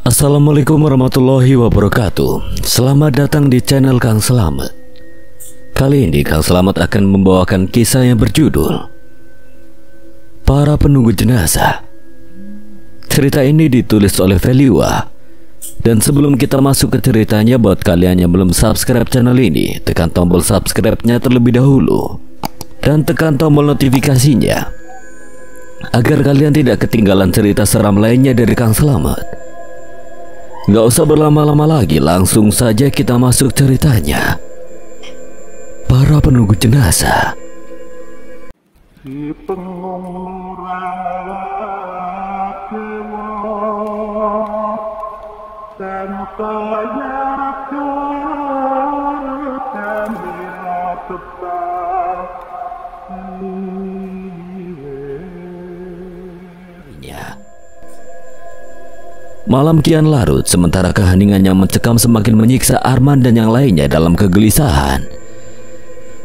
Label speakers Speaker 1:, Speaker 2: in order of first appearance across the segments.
Speaker 1: Assalamualaikum warahmatullahi wabarakatuh. Selamat datang di channel Kang Selamat. Kali ini Kang Selamat akan membawakan kisah yang berjudul Para Penunggu Jenazah. Cerita ini ditulis oleh Feliwa. Dan sebelum kita masuk ke ceritanya, buat kalian yang belum subscribe channel ini, tekan tombol subscribe-nya terlebih dahulu dan tekan tombol notifikasinya agar kalian tidak ketinggalan cerita seram lainnya dari Kang Selamat. Gak usah berlama-lama lagi, langsung saja kita masuk ceritanya. Para Penunggu Jenazah.
Speaker 2: Si pengurang
Speaker 1: Malam kian larut, sementara keheningan yang mencekam semakin menyiksa Arman dan yang lainnya dalam kegelisahan.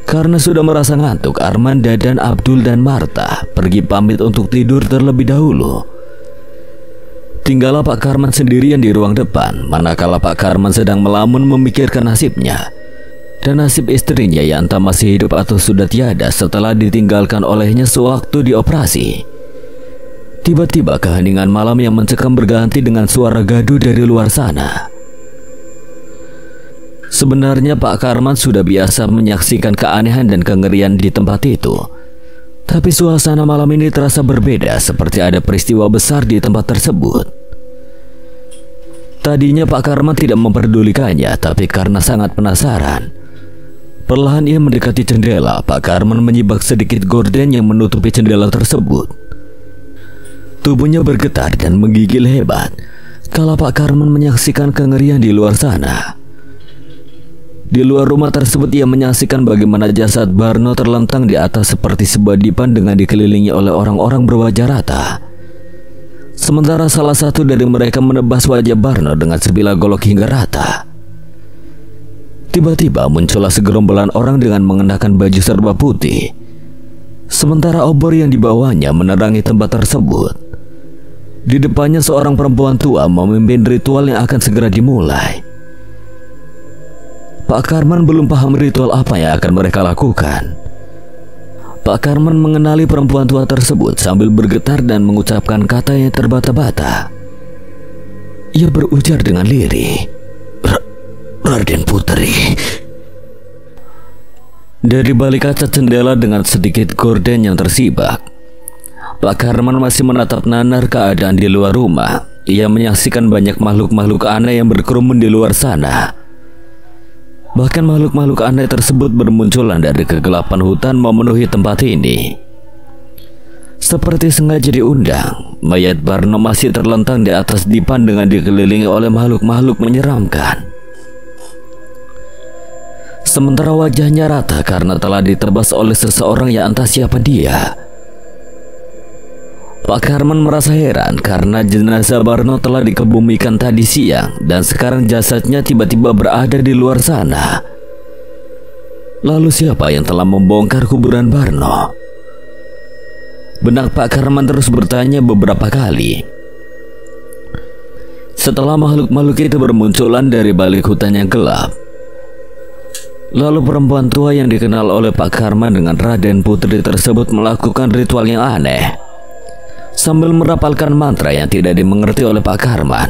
Speaker 1: Karena sudah merasa ngantuk, Arman, Dadan, Abdul, dan Marta pergi pamit untuk tidur terlebih dahulu. Tinggallah Pak Karman sendirian di ruang depan, manakala Pak Karman sedang melamun memikirkan nasibnya dan nasib istrinya yang entah masih hidup atau sudah tiada setelah ditinggalkan olehnya sewaktu dioperasi. Tiba-tiba keheningan malam yang mencekam berganti dengan suara gaduh dari luar sana. Sebenarnya Pak Karman sudah biasa menyaksikan keanehan dan kengerian di tempat itu. Tapi suasana malam ini terasa berbeda, seperti ada peristiwa besar di tempat tersebut. Tadinya Pak Karman tidak memperdulikannya, tapi karena sangat penasaran, perlahan ia mendekati jendela. Pak Karman menyibak sedikit gorden yang menutupi jendela tersebut. Tubuhnya bergetar dan menggigil hebat kala Pak Karman menyaksikan kengerian di luar sana. Di luar rumah tersebut ia menyaksikan bagaimana jasad Barno terlentang di atas seperti sebuah dipan dengan dikelilingi oleh orang-orang berwajah rata. Sementara salah satu dari mereka menebas wajah Barno dengan sebilah golok hingga rata. Tiba-tiba muncullah segerombolan orang dengan mengenakan baju serba putih. Sementara obor yang dibawanya menerangi tempat tersebut. Di depannya seorang perempuan tua memimpin ritual yang akan segera dimulai. Pak Karman belum paham ritual apa yang akan mereka lakukan. Pak Karman mengenali perempuan tua tersebut sambil bergetar dan mengucapkan kata yang terbata-bata. Ia berujar dengan lirih, "Raden Putri." Dari balik kaca jendela dengan sedikit gorden yang tersibak, Pak Karman masih menatap nanar keadaan di luar rumah. Ia menyaksikan banyak makhluk-makhluk aneh yang berkerumun di luar sana. Bahkan makhluk-makhluk aneh tersebut bermunculan dari kegelapan hutan memenuhi tempat ini. Seperti sengaja diundang, mayat Barno masih terlentang di atas dipan dengan dikelilingi oleh makhluk-makhluk menyeramkan. Sementara wajahnya rata karena telah ditebas oleh seseorang yang entah siapa dia. Pak Karman merasa heran karena jenazah Barno telah dikebumikan tadi siang dan sekarang jasadnya tiba-tiba berada di luar sana. Lalu siapa yang telah membongkar kuburan Barno? Benak Pak Karman terus bertanya beberapa kali. Setelah makhluk-makhluk itu bermunculan dari balik hutan yang gelap, lalu perempuan tua yang dikenal oleh Pak Karman dengan Raden Putri tersebut melakukan ritual yang aneh sambil merapalkan mantra yang tidak dimengerti oleh Pak Karman.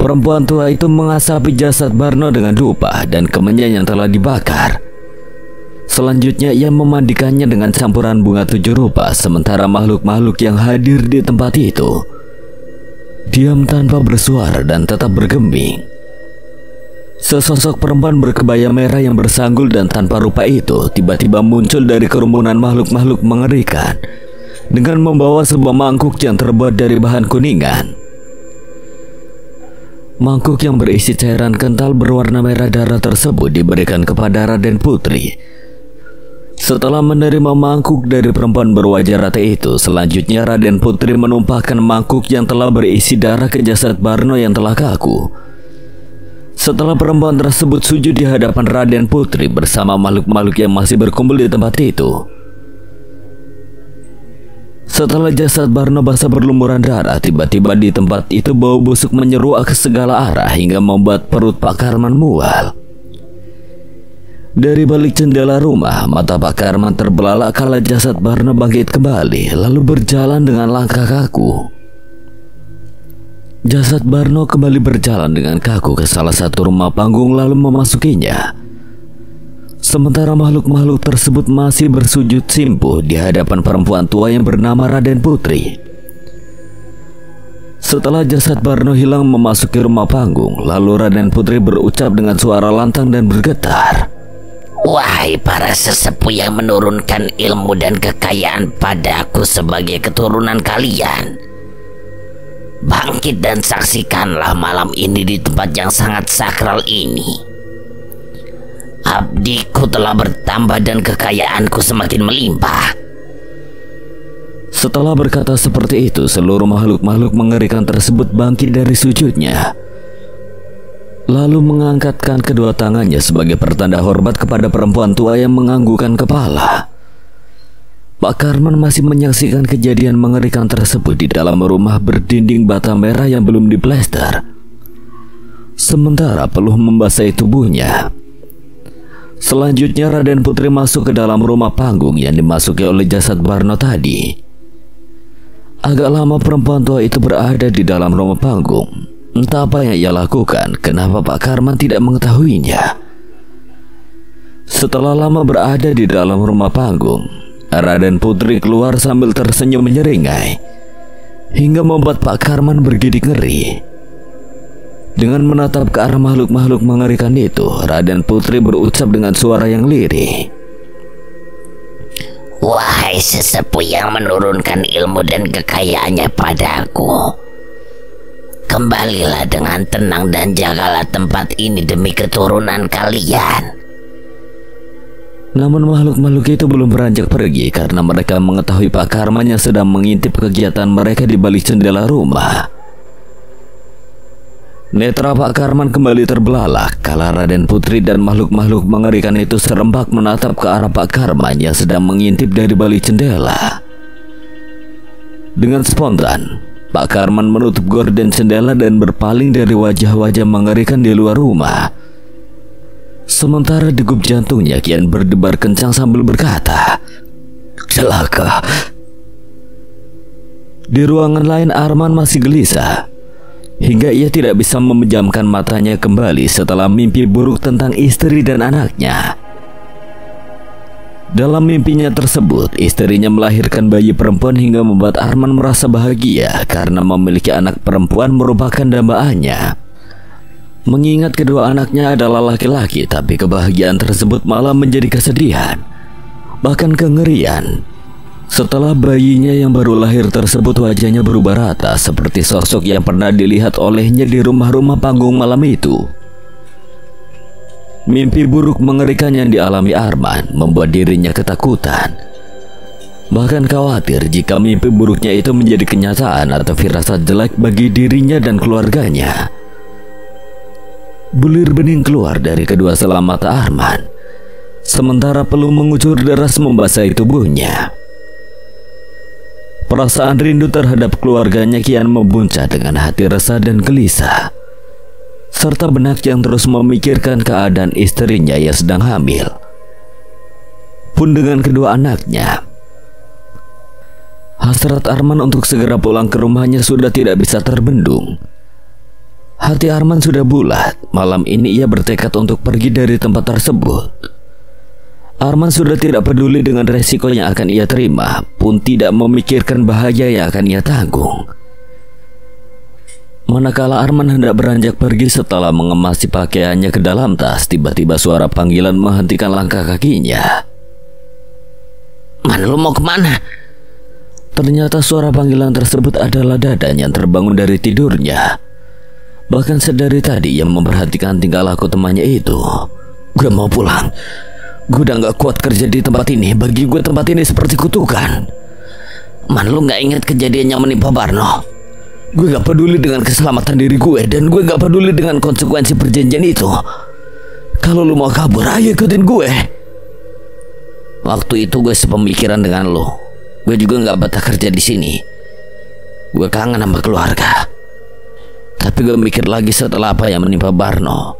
Speaker 1: Perempuan tua itu mengasapi jasad Barno dengan dupa dan kemenyan yang telah dibakar. Selanjutnya ia memandikannya dengan campuran bunga 7 rupa. Sementara makhluk-makhluk yang hadir di tempat itu diam tanpa bersuara dan tetap bergeming. Sesosok perempuan berkebaya merah yang bersanggul dan tanpa rupa itu tiba-tiba muncul dari kerumunan makhluk-makhluk mengerikan dengan membawa sebuah mangkuk yang terbuat dari bahan kuningan. Mangkuk yang berisi cairan kental berwarna merah darah tersebut diberikan kepada Raden Putri. Setelah menerima mangkuk dari perempuan berwajah rata itu, selanjutnya Raden Putri menumpahkan mangkuk yang telah berisi darah ke jasad Barno yang telah kaku. Setelah perempuan tersebut sujud di hadapan Raden Putri bersama makhluk-makhluk yang masih berkumpul di tempat itu, Setelah jasad Barno basah berlumuran darah, tiba-tiba di tempat itu bau busuk menyeruak ke segala arah hingga membuat perut Pak Karman mual. Dari balik jendela rumah, mata Pak Karman terbelalak kala jasad Barno bangkit kembali, lalu berjalan dengan langkah kaku. Jasad Barno kembali berjalan dengan kaku ke salah satu rumah panggung lalu memasukinya. Sementara makhluk-makhluk tersebut masih bersujud simpuh di hadapan perempuan tua yang bernama Raden Putri. Setelah jasad Barno hilang memasuki rumah panggung, lalu Raden Putri berucap dengan suara lantang dan bergetar.
Speaker 3: Wahai para sesepuh yang menurunkan ilmu dan kekayaan padaku sebagai keturunan kalian, bangkit dan saksikanlah malam ini di tempat yang sangat sakral ini. Abdiku telah bertambah dan kekayaanku semakin melimpah.
Speaker 1: Setelah berkata seperti itu, seluruh makhluk-makhluk mengerikan tersebut bangkit dari sujudnya, lalu mengangkatkan kedua tangannya sebagai pertanda hormat kepada perempuan tua yang menganggukkan kepala. Pak Karman masih menyaksikan kejadian mengerikan tersebut di dalam rumah berdinding bata merah yang belum diplester, sementara peluh membasahi tubuhnya. Selanjutnya Raden Putri masuk ke dalam rumah panggung yang dimasuki oleh jasad Barno tadi. Agak lama perempuan tua itu berada di dalam rumah panggung. Entah apa yang ia lakukan, kenapa Pak Karman tidak mengetahuinya. Setelah lama berada di dalam rumah panggung, Raden Putri keluar sambil tersenyum menyeringai, hingga membuat Pak Karman bergidik ngeri. Dengan menatap ke arah makhluk-makhluk mengerikan itu, Raden Putri berucap dengan suara yang lirih.
Speaker 3: Wahai sesepuh yang menurunkan ilmu dan kekayaannya padaku, kembalilah dengan tenang dan jagalah tempat ini demi keturunan kalian.
Speaker 1: Namun makhluk-makhluk itu belum beranjak pergi karena mereka mengetahui Pak Karman yang sedang mengintip kegiatan mereka di balik jendela rumah. Netra Pak Karman kembali terbelalak kala Raden Putri dan makhluk-makhluk mengerikan itu serempak menatap ke arah Pak Karman yang sedang mengintip dari balik jendela. Dengan spontan, Pak Karman menutup gorden jendela dan berpaling dari wajah-wajah mengerikan di luar rumah. Sementara degup jantungnya kian berdebar kencang sambil berkata, "Celaka." Di ruangan lain Arman masih gelisah, hingga ia tidak bisa memejamkan matanya kembali setelah mimpi buruk tentang istri dan anaknya. Dalam mimpinya tersebut, istrinya melahirkan bayi perempuan hingga membuat Arman merasa bahagia karena memiliki anak perempuan merupakan dambaannya. Mengingat kedua anaknya adalah laki-laki, tapi kebahagiaan tersebut malah menjadi kesedihan, bahkan kengerian. Setelah bayinya yang baru lahir tersebut wajahnya berubah rata seperti sosok yang pernah dilihat olehnya di rumah-rumah panggung malam itu. Mimpi buruk mengerikan yang dialami Arman membuat dirinya ketakutan, bahkan khawatir jika mimpi buruknya itu menjadi kenyataan atau firasat jelek bagi dirinya dan keluarganya. Bulir bening keluar dari kedua selang mata Arman, sementara peluh mengucur deras membasahi tubuhnya. Perasaan rindu terhadap keluarganya kian membuncah dengan hati resah dan gelisah, serta benak yang terus memikirkan keadaan istrinya yang sedang hamil, pun dengan kedua anaknya. Hasrat Arman untuk segera pulang ke rumahnya sudah tidak bisa terbendung. Hati Arman sudah bulat. Malam ini ia bertekad untuk pergi dari tempat tersebut. Arman sudah tidak peduli dengan resiko yang akan ia terima, pun tidak memikirkan bahaya yang akan ia tanggung. Manakala Arman hendak beranjak pergi setelah mengemasi pakaiannya ke dalam tas, tiba-tiba suara panggilan menghentikan langkah kakinya.
Speaker 3: Man, lu mau kemana?
Speaker 1: Ternyata suara panggilan tersebut adalah Dadan yang terbangun dari tidurnya. Bahkan sedari tadi ia memperhatikan tingkah laku temannya itu. Gue mau pulang. Gue udah gak kuat kerja di tempat ini. Bagi gue tempat ini seperti kutukan.
Speaker 3: Man, lu gak ingat kejadian yang menimpa Barno?
Speaker 1: Gue gak peduli dengan keselamatan diri gue, dan gue gak peduli dengan konsekuensi perjanjian itu. Kalau lu mau kabur, ayo ikutin gue.
Speaker 3: Waktu itu gue sepemikiran dengan lu. Gue juga nggak betah kerja di sini. Gue kangen sama keluarga. Tapi gue mikir lagi setelah apa yang menimpa Barno.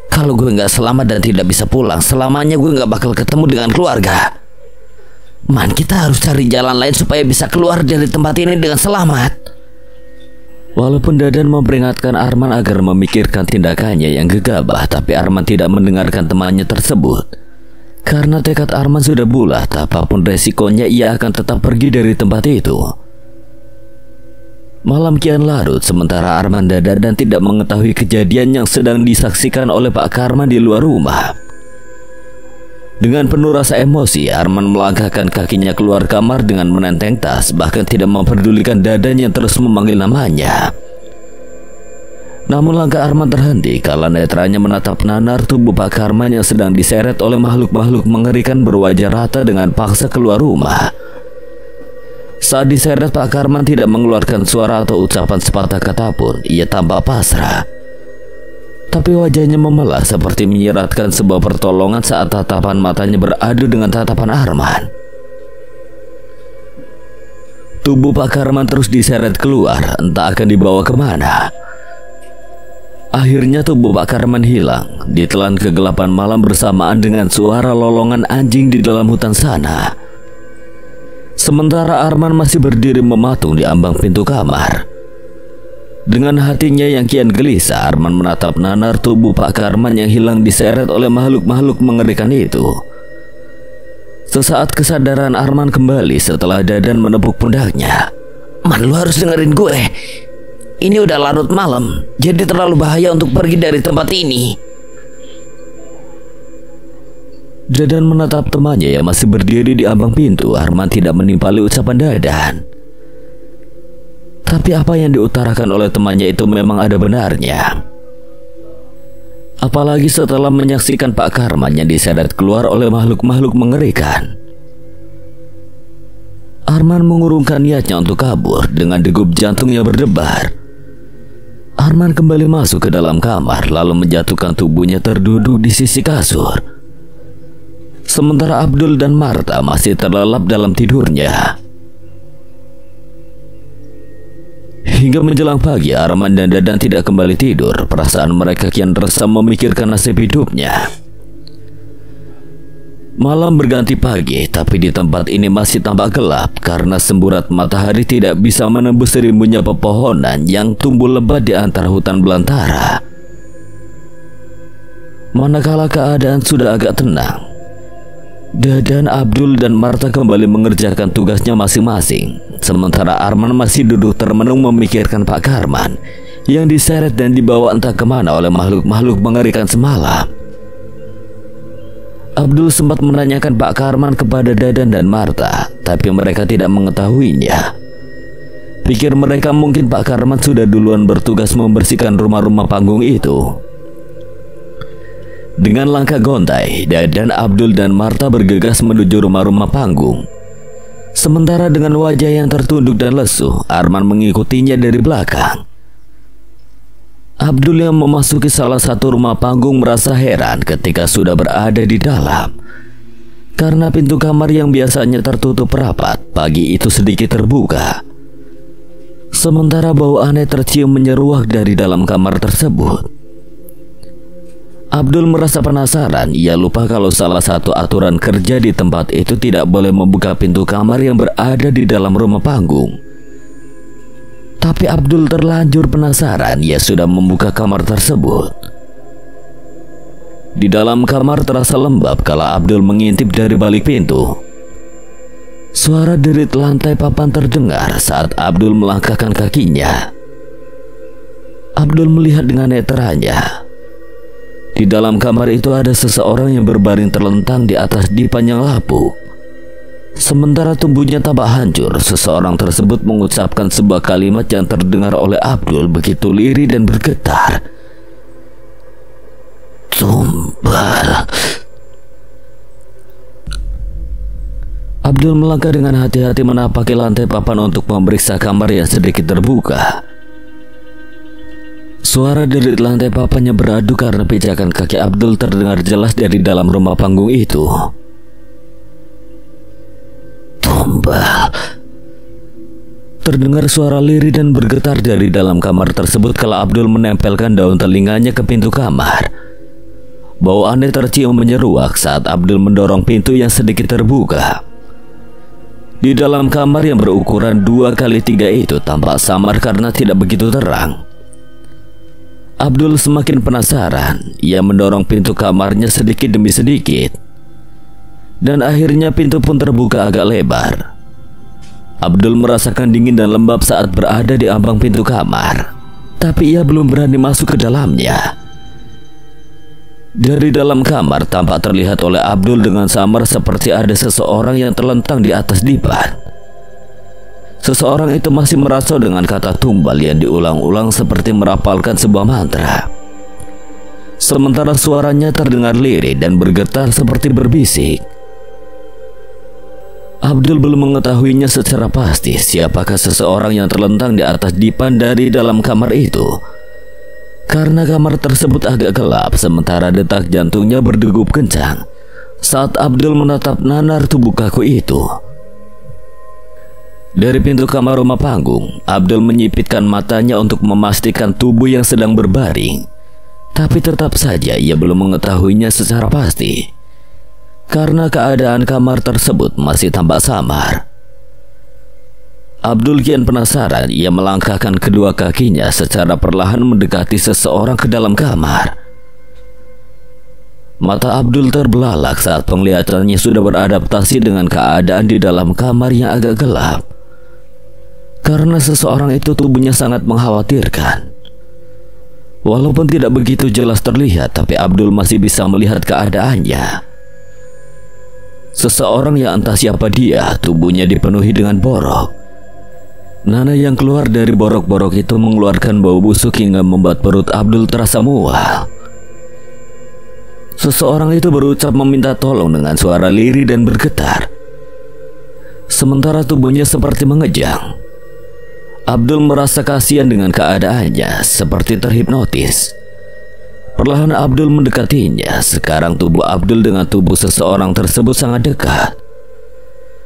Speaker 3: Kalau gue nggak selamat dan tidak bisa pulang, selamanya gue nggak bakal ketemu dengan keluarga. Man, kita harus cari jalan lain supaya bisa keluar dari tempat ini dengan selamat.
Speaker 1: Walaupun Dadan memperingatkan Arman agar memikirkan tindakannya yang gegabah, tapi Arman tidak mendengarkan temannya tersebut. Karena tekad Arman sudah bulat, apapun resikonya ia akan tetap pergi dari tempat itu. Malam kian larut, sementara Arman Dadan dan tidak mengetahui kejadian yang sedang disaksikan oleh Pak Karman di luar rumah. Dengan penuh rasa emosi, Arman melangkahkan kakinya keluar kamar dengan menenteng tas, bahkan tidak memperdulikan Dadan yang terus memanggil namanya. Namun langkah Arman terhenti kala netranya menatap nanar tubuh Pak Karman yang sedang diseret oleh makhluk-makhluk mengerikan berwajah rata dengan paksa keluar rumah. Saat diseret, Pak Karman tidak mengeluarkan suara atau ucapan sepatah kata pun. Ia tampak pasrah, tapi wajahnya memelas seperti menyiratkan sebuah pertolongan saat tatapan matanya beradu dengan tatapan Arman. Tubuh Pak Karman terus diseret keluar, entah akan dibawa kemana. Akhirnya tubuh Pak Karman hilang, ditelan kegelapan malam bersamaan dengan suara lolongan anjing di dalam hutan sana. Sementara Arman masih berdiri mematung di ambang pintu kamar. Dengan hatinya yang kian gelisah, Arman menatap nanar tubuh Pak Karman yang hilang diseret oleh makhluk-makhluk mengerikan itu. Sesaat kesadaran Arman kembali setelah Dadan menepuk pundaknya. Man, lu harus dengerin gue. Ini udah larut malam, jadi terlalu bahaya untuk pergi dari tempat ini. Dadan menatap temannya yang masih berdiri di ambang pintu. Arman tidak menimpali ucapan Dadan. Tapi apa yang diutarakan oleh temannya itu memang ada benarnya. Apalagi setelah menyaksikan Pak Karman yang diseret keluar oleh makhluk-makhluk mengerikan. Arman mengurungkan niatnya untuk kabur dengan degup jantung yang berdebar. Arman kembali masuk ke dalam kamar lalu menjatuhkan tubuhnya terduduk di sisi kasur. Sementara Abdul dan Marta masih terlelap dalam tidurnya. Hingga menjelang pagi, Arman dan Dadan tidak kembali tidur. Perasaan mereka kian resah memikirkan nasib hidupnya. Malam berganti pagi, tapi di tempat ini masih tampak gelap karena semburat matahari tidak bisa menembus rimbunnya pepohonan yang tumbuh lebat di antara hutan belantara. Manakala keadaan sudah agak tenang, Dadan, Abdul, dan Marta kembali mengerjakan tugasnya masing-masing. Sementara Arman masih duduk termenung memikirkan Pak Karman yang diseret dan dibawa entah kemana oleh makhluk-makhluk mengerikan semalam. Abdul sempat menanyakan Pak Karman kepada Dadan dan Marta, tapi mereka tidak mengetahuinya. Pikir mereka mungkin Pak Karman sudah duluan bertugas membersihkan rumah-rumah panggung itu. Dengan langkah gontai, Dadan, Abdul, dan Marta bergegas menuju rumah-rumah panggung. Sementara dengan wajah yang tertunduk dan lesu, Arman mengikutinya dari belakang. Abdul yang memasuki salah satu rumah panggung merasa heran ketika sudah berada di dalam. Karena pintu kamar yang biasanya tertutup rapat, pagi itu sedikit terbuka. Sementara bau aneh tercium menyeruak dari dalam kamar tersebut. Abdul merasa penasaran. Ia lupa kalau salah satu aturan kerja di tempat itu tidak boleh membuka pintu kamar yang berada di dalam rumah panggung. Tapi Abdul terlanjur penasaran. Ia sudah membuka kamar tersebut. Di dalam kamar terasa lembab kala Abdul mengintip dari balik pintu. Suara derit lantai papan terdengar saat Abdul melangkahkan kakinya. Abdul melihat dengan netranya. Di dalam kamar itu ada seseorang yang berbaring terlentang di atas dipan yang lapuk. Sementara tubuhnya tampak hancur, seseorang tersebut mengucapkan sebuah kalimat yang terdengar oleh Abdul begitu lirih dan bergetar. Tumbal. Abdul melangkah dengan hati-hati menapaki lantai papan untuk memeriksa kamar yang sedikit terbuka. Suara derit lantai papannya beradu karena pijakan kaki Abdul terdengar jelas dari dalam rumah panggung itu. Tumbal. Terdengar suara lirih dan bergetar dari dalam kamar tersebut kala Abdul menempelkan daun telinganya ke pintu kamar. Bau aneh tercium menyeruak saat Abdul mendorong pintu yang sedikit terbuka. Di dalam kamar yang berukuran 2x3 itu tampak samar karena tidak begitu terang. Abdul semakin penasaran. Ia mendorong pintu kamarnya sedikit demi sedikit, dan akhirnya pintu pun terbuka agak lebar. Abdul merasakan dingin dan lembab saat berada di ambang pintu kamar, tapi ia belum berani masuk ke dalamnya. Dari dalam kamar tampak terlihat oleh Abdul dengan samar seperti ada seseorang yang terlentang di atas dipan. Seseorang itu masih merasau dengan kata tumbal yang diulang-ulang seperti merapalkan sebuah mantra. Sementara suaranya terdengar lirih dan bergetar seperti berbisik. Abdul belum mengetahuinya secara pasti siapakah seseorang yang terlentang di atas dipan dari dalam kamar itu, karena kamar tersebut agak gelap sementara detak jantungnya berdegup kencang saat Abdul menatap nanar tubuh kaku itu. Dari pintu kamar rumah panggung, Abdul menyipitkan matanya untuk memastikan tubuh yang sedang berbaring, tapi tetap saja ia belum mengetahuinya secara pasti karena keadaan kamar tersebut masih tampak samar. Abdul kian penasaran. Ia melangkahkan kedua kakinya secara perlahan mendekati seseorang ke dalam kamar. Mata Abdul terbelalak saat penglihatannya sudah beradaptasi dengan keadaan di dalam kamar yang agak gelap, karena seseorang itu tubuhnya sangat mengkhawatirkan. Walaupun tidak begitu jelas terlihat, tapi Abdul masih bisa melihat keadaannya. Seseorang yang entah siapa dia, tubuhnya dipenuhi dengan borok. Nanah yang keluar dari borok-borok itu mengeluarkan bau busuk hingga membuat perut Abdul terasa mual. Seseorang itu berucap meminta tolong dengan suara lirih dan bergetar, sementara tubuhnya seperti mengejang. Abdul merasa kasihan dengan keadaannya, seperti terhipnotis. Perlahan Abdul mendekatinya. Sekarang tubuh Abdul dengan tubuh seseorang tersebut sangat dekat.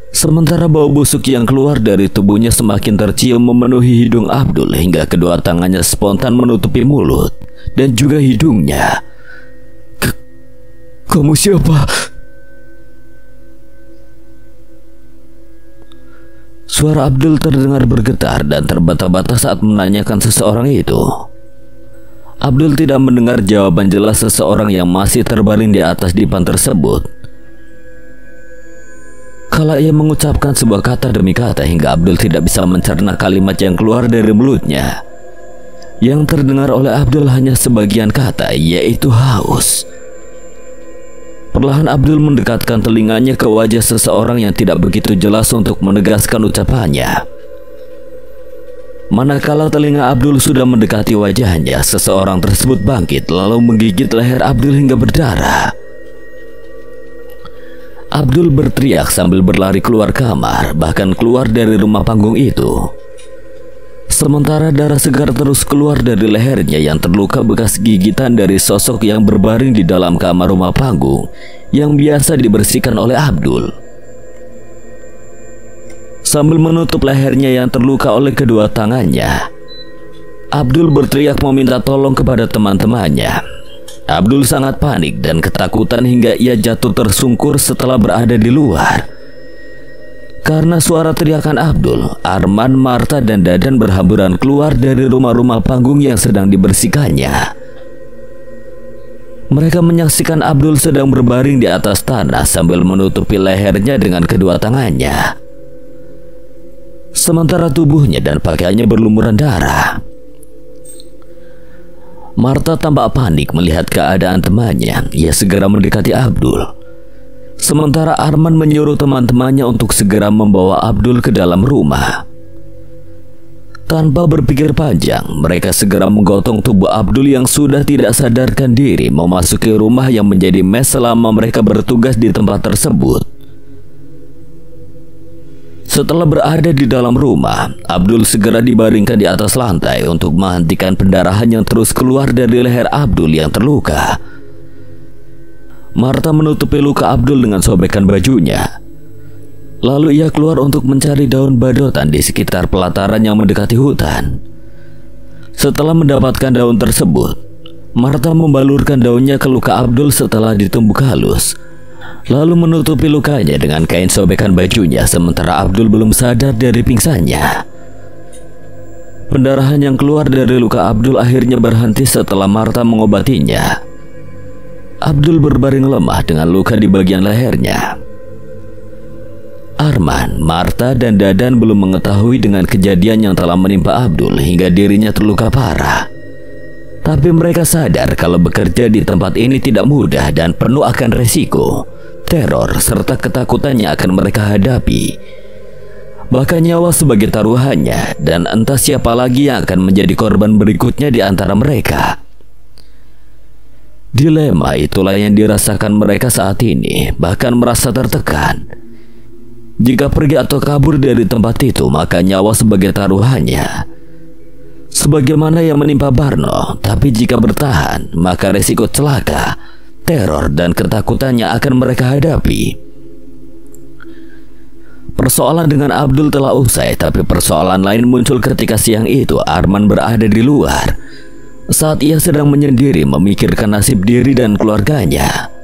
Speaker 1: Sementara bau busuk yang keluar dari tubuhnya semakin tercium memenuhi hidung Abdul hingga kedua tangannya spontan menutupi mulut dan juga hidungnya. Kamu siapa? Suara Abdul terdengar bergetar dan terbata-bata saat menanyakan seseorang itu. Abdul tidak mendengar jawaban jelas seseorang yang masih terbaring di atas dipan tersebut. Kala ia mengucapkan sebuah kata demi kata hingga Abdul tidak bisa mencerna kalimat yang keluar dari mulutnya. Yang terdengar oleh Abdul hanya sebagian kata, yaitu haus. Perlahan Abdul mendekatkan telinganya ke wajah seseorang yang tidak begitu jelas untuk menegaskan ucapannya. Manakala telinga Abdul sudah mendekati wajahnya, seseorang tersebut bangkit lalu menggigit leher Abdul hingga berdarah. Abdul berteriak sambil berlari keluar kamar, bahkan keluar dari rumah panggung itu. Sementara darah segar terus keluar dari lehernya yang terluka bekas gigitan dari sosok yang berbaring di dalam kamar rumah panggung yang biasa dibersihkan oleh Abdul. Sambil menutup lehernya yang terluka oleh kedua tangannya, Abdul berteriak meminta tolong kepada teman-temannya. Abdul sangat panik dan ketakutan hingga ia jatuh tersungkur setelah berada di luar. Karena suara teriakan Abdul, Arman, Marta, dan Dadan berhamburan keluar dari rumah-rumah panggung yang sedang dibersihkannya. Mereka menyaksikan Abdul sedang berbaring di atas tanah sambil menutupi lehernya dengan kedua tangannya, sementara tubuhnya dan pakaiannya berlumuran darah. Marta tampak panik melihat keadaan temannya. Ia segera mendekati Abdul, sementara Arman menyuruh teman-temannya untuk segera membawa Abdul ke dalam rumah. Tanpa berpikir panjang, mereka segera menggotong tubuh Abdul yang sudah tidak sadarkan diri memasuki rumah yang menjadi mes selama mereka bertugas di tempat tersebut. Setelah berada di dalam rumah, Abdul segera dibaringkan di atas lantai untuk menghentikan pendarahan yang terus keluar dari leher Abdul yang terluka. Marta menutupi luka Abdul dengan sobekan bajunya. Lalu ia keluar untuk mencari daun badotan di sekitar pelataran yang mendekati hutan. Setelah mendapatkan daun tersebut, Martha membalurkan daunnya ke luka Abdul setelah ditumbuk halus, lalu menutupi lukanya dengan kain sobekan bajunya sementara Abdul belum sadar dari pingsannya. Pendarahan yang keluar dari luka Abdul akhirnya berhenti setelah Martha mengobatinya. Abdul berbaring lemah dengan luka di bagian lehernya. Arman, Martha, dan Dadan belum mengetahui dengan kejadian yang telah menimpa Abdul hingga dirinya terluka parah. Tapi mereka sadar kalau bekerja di tempat ini tidak mudah dan penuh akan resiko, teror, serta ketakutan yang akan mereka hadapi. Bahkan nyawa sebagai taruhannya, dan entah siapa lagi yang akan menjadi korban berikutnya di antara mereka. Dilema itulah yang dirasakan mereka saat ini, bahkan merasa tertekan. Jika pergi atau kabur dari tempat itu, maka nyawa sebagai taruhannya. Sebagaimana yang menimpa Barno, tapi jika bertahan, maka resiko celaka, teror, dan ketakutannya akan mereka hadapi. Persoalan dengan Abdul telah usai, tapi persoalan lain muncul ketika siang itu Arman berada di luar. Saat ia sedang menyendiri memikirkan nasib diri dan keluarganya.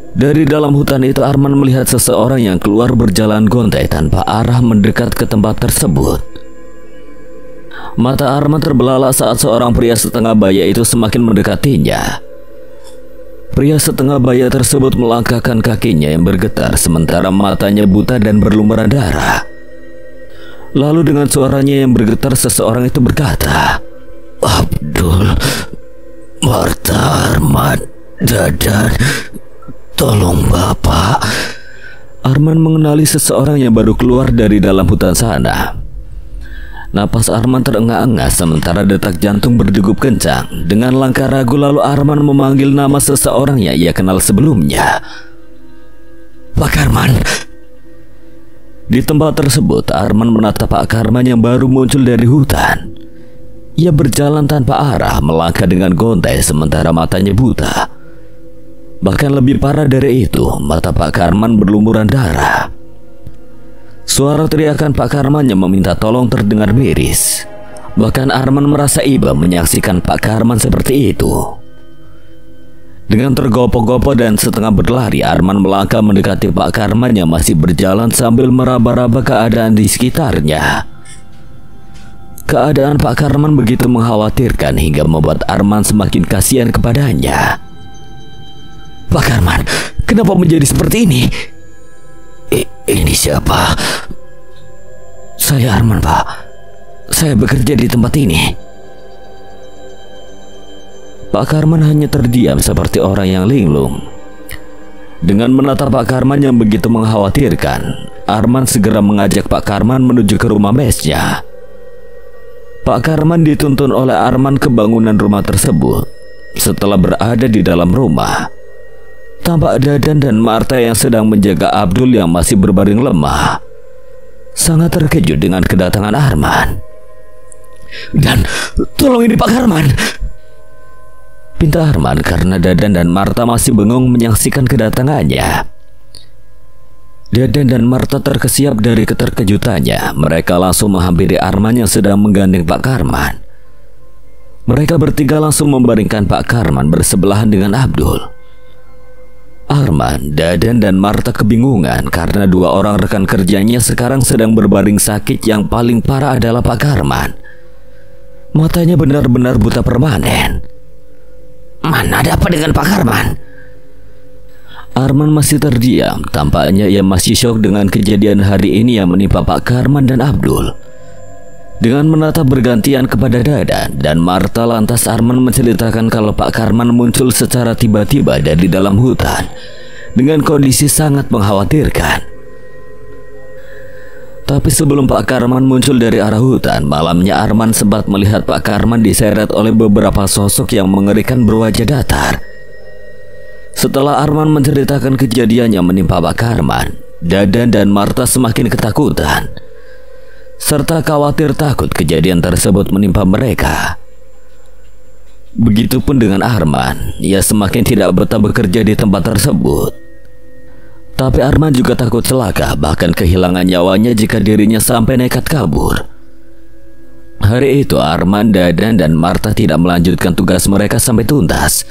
Speaker 1: Dari dalam hutan itu Arman melihat seseorang yang keluar berjalan gontai tanpa arah mendekat ke tempat tersebut. Mata Arman terbelalak saat seorang pria setengah baya itu semakin mendekatinya. Pria setengah baya tersebut melangkahkan kakinya yang bergetar sementara matanya buta dan berlumuran darah. Lalu dengan suaranya yang bergetar seseorang itu berkata, "Abdul, Martha, Arman, Dadan, tolong Bapak." Arman mengenali seseorang yang baru keluar dari dalam hutan sana. Napas Arman terengah-engah sementara detak jantung berdegup kencang. Dengan langkah ragu lalu Arman memanggil nama seseorang yang ia kenal sebelumnya. "Pak Karman." Di tempat tersebut Arman menatap Pak Karman yang baru muncul dari hutan. Ia berjalan tanpa arah, melangkah dengan gontai sementara matanya buta. Bahkan lebih parah dari itu, mata Pak Karman berlumuran darah. Suara teriakan Pak Karman yang meminta tolong terdengar miris. Bahkan Arman merasa iba menyaksikan Pak Karman seperti itu. Dengan tergopoh-gopoh dan setengah berlari, Arman melangkah mendekati Pak Karman yang masih berjalan sambil meraba-raba keadaan di sekitarnya. Keadaan Pak Karman begitu mengkhawatirkan hingga membuat Arman semakin kasihan kepadanya. "Pak Karman, kenapa menjadi seperti ini?" Ini siapa?" "Saya Arman, Pak. Saya bekerja di tempat ini." Pak Karman hanya terdiam seperti orang yang linglung. Dengan menatap Pak Karman yang begitu mengkhawatirkan, Arman segera mengajak Pak Karman menuju ke rumah mesnya. Pak Karman dituntun oleh Arman ke bangunan rumah tersebut. Setelah berada di dalam rumah, tampak Dadan dan Martha yang sedang menjaga Abdul yang masih berbaring lemah. Sangat terkejut dengan kedatangan Arman. "Dan tolong ini Pak Karman," pinta Arman karena Dadan dan Martha masih bengong menyaksikan kedatangannya. Dadan dan Martha terkesiap dari keterkejutannya. Mereka langsung menghampiri Arman yang sedang menggandeng Pak Karman. Mereka bertiga langsung membaringkan Pak Karman bersebelahan dengan Abdul. Arman, Dadan, dan Martha kebingungan karena dua orang rekan kerjanya sekarang sedang berbaring sakit. Yang paling parah adalah Pak Karman. Matanya benar-benar buta permanen. "Mana ada apa dengan Pak Karman?" Arman masih terdiam. Tampaknya ia masih syok dengan kejadian hari ini yang menimpa Pak Karman dan Abdul. Dengan menatap bergantian kepada Dadan dan Martha, lantas Arman menceritakan kalau Pak Karman muncul secara tiba-tiba dari dalam hutan dengan kondisi sangat mengkhawatirkan. Tapi sebelum Pak Karman muncul dari arah hutan, malamnya Arman sempat melihat Pak Karman diseret oleh beberapa sosok yang mengerikan berwajah datar. Setelah Arman menceritakan kejadian yang menimpa Pak Karman, Dadan dan Martha semakin ketakutan serta khawatir takut kejadian tersebut menimpa mereka. Begitupun dengan Arman, ia semakin tidak betah bekerja di tempat tersebut. Tapi Arman juga takut celaka, bahkan kehilangan nyawanya jika dirinya sampai nekat kabur. Hari itu Arman, Dadan, dan Marta tidak melanjutkan tugas mereka sampai tuntas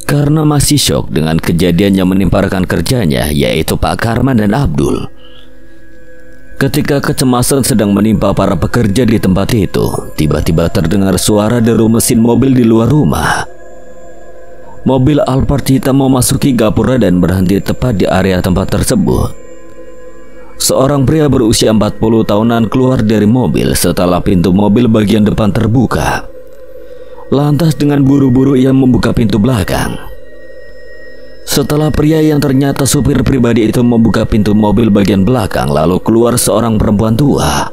Speaker 1: karena masih syok dengan kejadian yang menimpa rekan kerjanya, yaitu Pak Karman dan Abdul. Ketika kecemasan sedang menimpa para pekerja di tempat itu, tiba-tiba terdengar suara deru mesin mobil di luar rumah. Mobil Alphard hitam memasuki gapura dan berhenti tepat di area tempat tersebut. Seorang pria berusia 40 tahunan keluar dari mobil setelah pintu mobil bagian depan terbuka. Lantas dengan buru-buru ia membuka pintu belakang. Setelah pria yang ternyata supir pribadi itu membuka pintu mobil bagian belakang, lalu keluar seorang perempuan tua.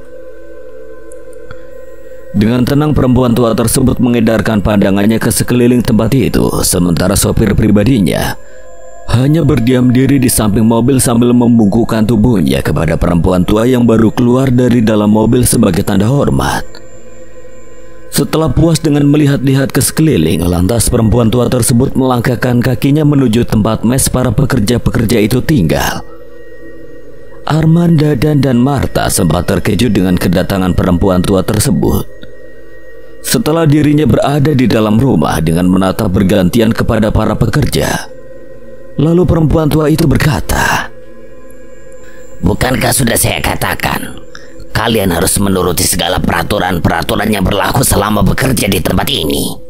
Speaker 1: Dengan tenang perempuan tua tersebut mengedarkan pandangannya ke sekeliling tempat itu, sementara sopir pribadinya hanya berdiam diri di samping mobil sambil membungkukkan tubuhnya kepada perempuan tua yang baru keluar dari dalam mobil sebagai tanda hormat. Setelah puas dengan melihat-lihat ke sekeliling, lantas perempuan tua tersebut melangkahkan kakinya menuju tempat mes para pekerja-pekerja itu tinggal. Arman, Dadan, dan Marta sempat terkejut dengan kedatangan perempuan tua tersebut. Setelah dirinya berada di dalam rumah dengan menatap bergantian kepada para pekerja, lalu perempuan tua itu berkata,
Speaker 3: "Bukankah sudah saya katakan, kalian harus menuruti segala peraturan-peraturan yang berlaku selama bekerja di tempat ini?"